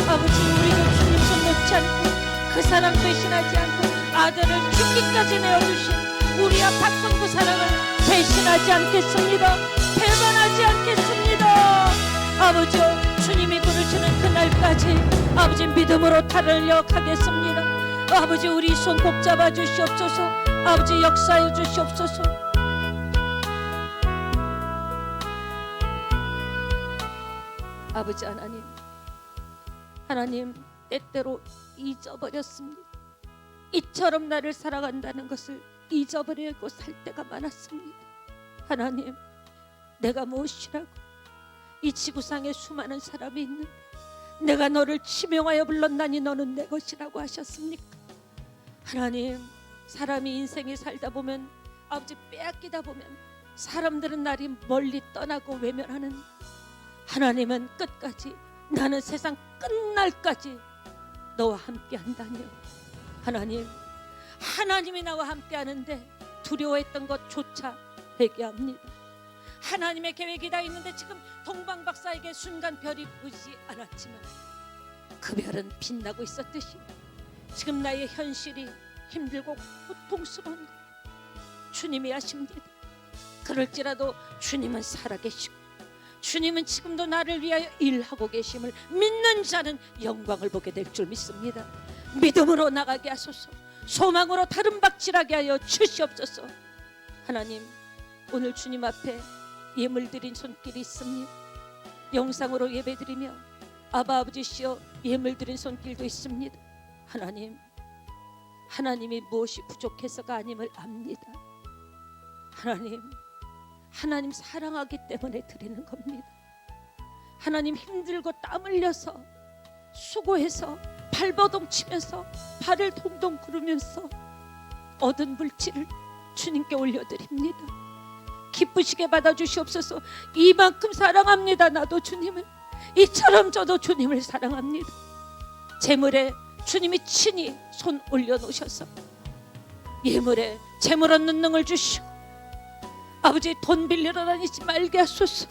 [SPEAKER 1] 아버지, 우리도 주님 손 놓지 않고 그 사랑 배신하지 않고 아들을 죽기까지 내어주신 우리와 바꾼 그 사랑을 배신하지 않겠습니다. 배반하지 않겠습니다. 아버지요, 주님이 부르시는 그날까지 아버지 믿음으로 달려 가겠습니다. 아버지, 우리 손 꼭 잡아 주시옵소서. 아버지, 역사해 주시옵소서. 아버지 하나님, 하나님 때때로 잊어버렸습니다. 이처럼 나를 사랑한다는 것을 잊어버리고 살 때가 많았습니다. 하나님, 내가 무엇이라고 이 지구상에 수많은 사람이 있는데 내가 너를 지명하여 불렀나니 너는 내 것이라고 하셨습니까? 하나님, 사람이 인생에 살다 보면 아버지 빼앗기다 보면 사람들은 나를 멀리 떠나고 외면하는, 하나님은 끝까지, 나는 세상 끝날까지 너와 함께 한다니요. 하나님, 하나님이 나와 함께 하는데 두려워했던 것조차 회개합니다. 하나님의 계획이 다 있는데 지금 동방 박사에게 순간 별이 보이지 않았지만 그 별은 빛나고 있었듯이 지금 나의 현실이 힘들고 고통스러운 주님이 아십니다. 그럴지라도 주님은 살아계시고 주님은 지금도 나를 위하여 일하고 계심을 믿는 자는 영광을 보게 될 줄 믿습니다. 믿음으로 나가게 하소서. 소망으로 다른 박질하게 하여 주시옵소서. 하나님, 오늘 주님 앞에 예물 드린 손길이 있습니다. 영상으로 예배드리며 아바 아버지시여 예물 드린 손길도 있습니다. 하나님, 하나님이 무엇이 부족해서가 아님을 압니다. 하나님 사랑하기 때문에 드리는 겁니다. 하나님, 힘들고 땀 흘려서 수고해서 발버둥 치면서 발을 동동 구르면서 얻은 물질을 주님께 올려드립니다. 기쁘시게 받아주시옵소서. 이만큼 사랑합니다. 나도 주님을, 이처럼 저도 주님을 사랑합니다. 재물에 주님이 친히 손 올려놓으셔서 예물에 재물 얻는 능을 주시고 아버지 돈 빌리러 다니지 말게 하소서.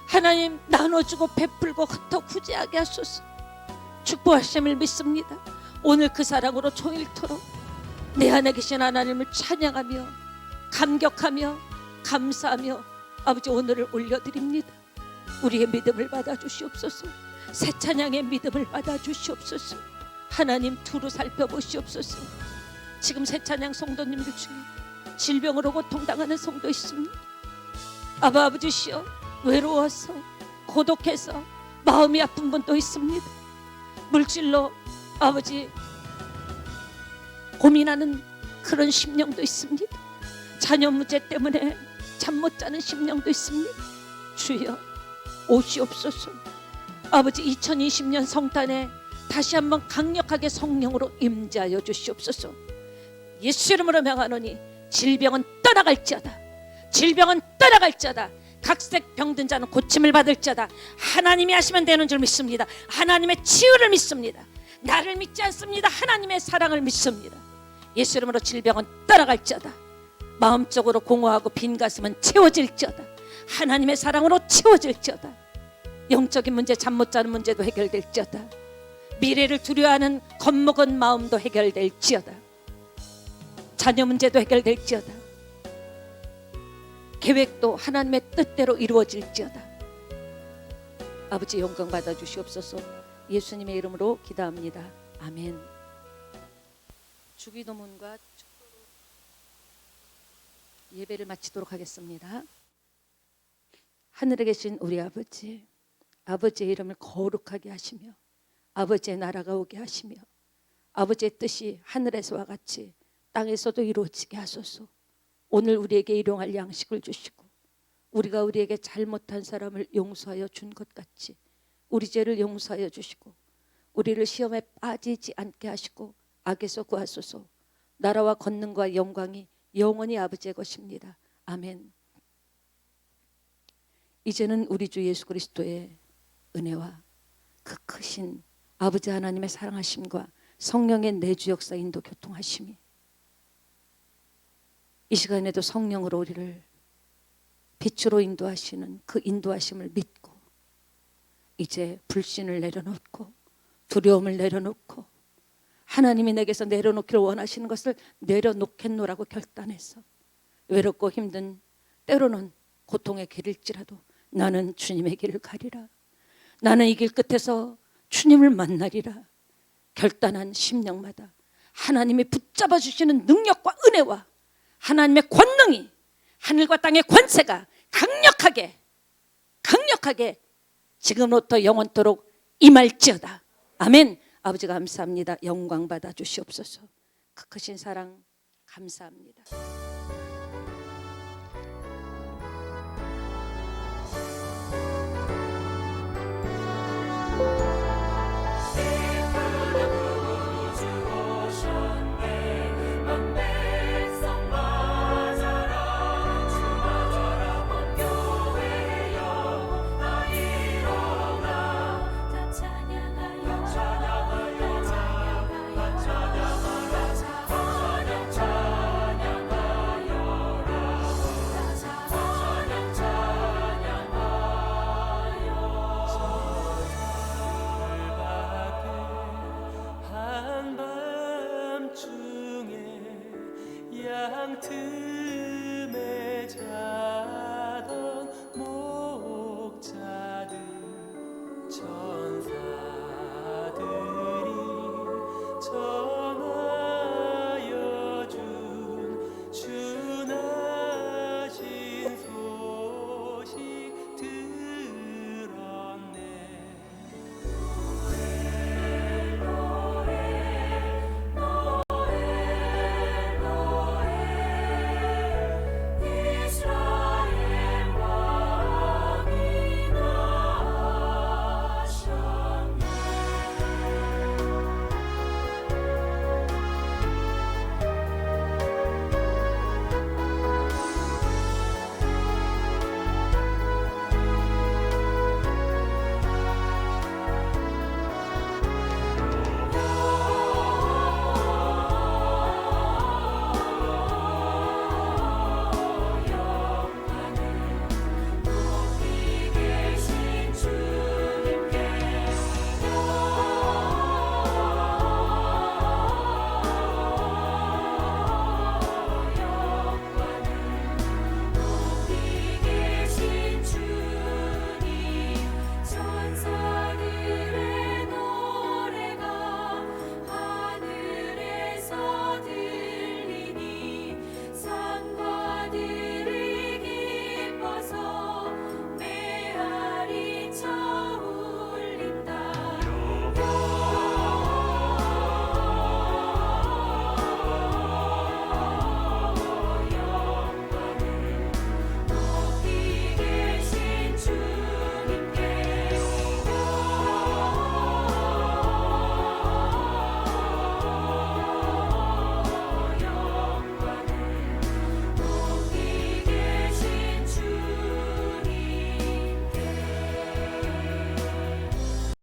[SPEAKER 1] 하나님 나눠주고 베풀고 흩어 구제하게 하소서. 축복하심을 믿습니다. 오늘 그 사랑으로 종일토록 내 안에 계신 하나님을 찬양하며 감격하며 감사하며 아버지 오늘을 올려드립니다. 우리의 믿음을 받아주시옵소서. 새 찬양의 믿음을 받아주시옵소서. 하나님 두루 살펴보시옵소서. 지금 새 찬양 성도님들 중에 질병으로 고통당하는 성도 있습니다. 아버지시여, 외로워서 고독해서 마음이 아픈 분도 있습니다. 물질로 아버지 고민하는 그런 심령도 있습니다. 자녀 문제 때문에 잠 못 자는 심령도 있습니다. 주여 오시옵소서. 아버지 2020년 성탄에 다시 한번 강력하게 성령으로 임재하여 주시옵소서. 예수 이름으로 명하노니 질병은 떠나갈지어다. 질병은 떠나갈지어다. 각색 병든 자는 고침을 받을지어다. 하나님이 하시면 되는 줄 믿습니다. 하나님의 치유를 믿습니다. 나를 믿지 않습니다. 하나님의 사랑을 믿습니다. 예수 이름으로 질병은 떠나갈지어다. 마음적으로 공허하고 빈 가슴은 채워질지어다. 하나님의 사랑으로 채워질지어다. 영적인 문제, 잠 못 자는 문제도 해결될지어다. 미래를 두려워하는 겁먹은 마음도 해결될지어다. 자녀 문제도 해결될지어다. 계획도 하나님의 뜻대로 이루어질지어다. 아버지 영광 받아 주시옵소서. 예수님의 이름으로 기도합니다. 아멘. 주기도문과 예배를 마치도록 하겠습니다. 하늘에 계신 우리 아버지, 아버지의 이름을 거룩하게 하시며 아버지의 나라가 오게 하시며 아버지의 뜻이 하늘에서와 같이 땅에서도 이루어지게 하소서. 오늘 우리에게 일용할 양식을 주시고 우리가 우리에게 잘못한 사람을 용서하여 준 것 같이 우리 죄를 용서하여 주시고 우리를 시험에 빠지지 않게 하시고 악에서 구하소서. 나라와 권능과 영광이 영원히 아버지의 것입니다. 아멘. 이제는 우리 주 예수 그리스도의 은혜와 그 크신 아버지 하나님의 사랑하심과 성령의 내주 역사 인도 교통하심이 이 시간에도 성령으로 우리를 빛으로 인도하시는 그 인도하심을 믿고 이제 불신을 내려놓고 두려움을 내려놓고 하나님이 내게서 내려놓기를 원하시는 것을 내려놓겠노라고 결단해서 외롭고 힘든 때로는 고통의 길일지라도 나는 주님의 길을 가리라. 나는 이 길 끝에서 주님을 만나리라. 결단한 심령마다 하나님이 붙잡아 주시는 능력과 은혜와 하나님의 권능이 하늘과 땅의 권세가 강력하게 지금부터 영원토록 임할지어다. 아멘. 아버지 감사합니다. 영광 받아 주시옵소서. 그 크신 사랑 감사합니다.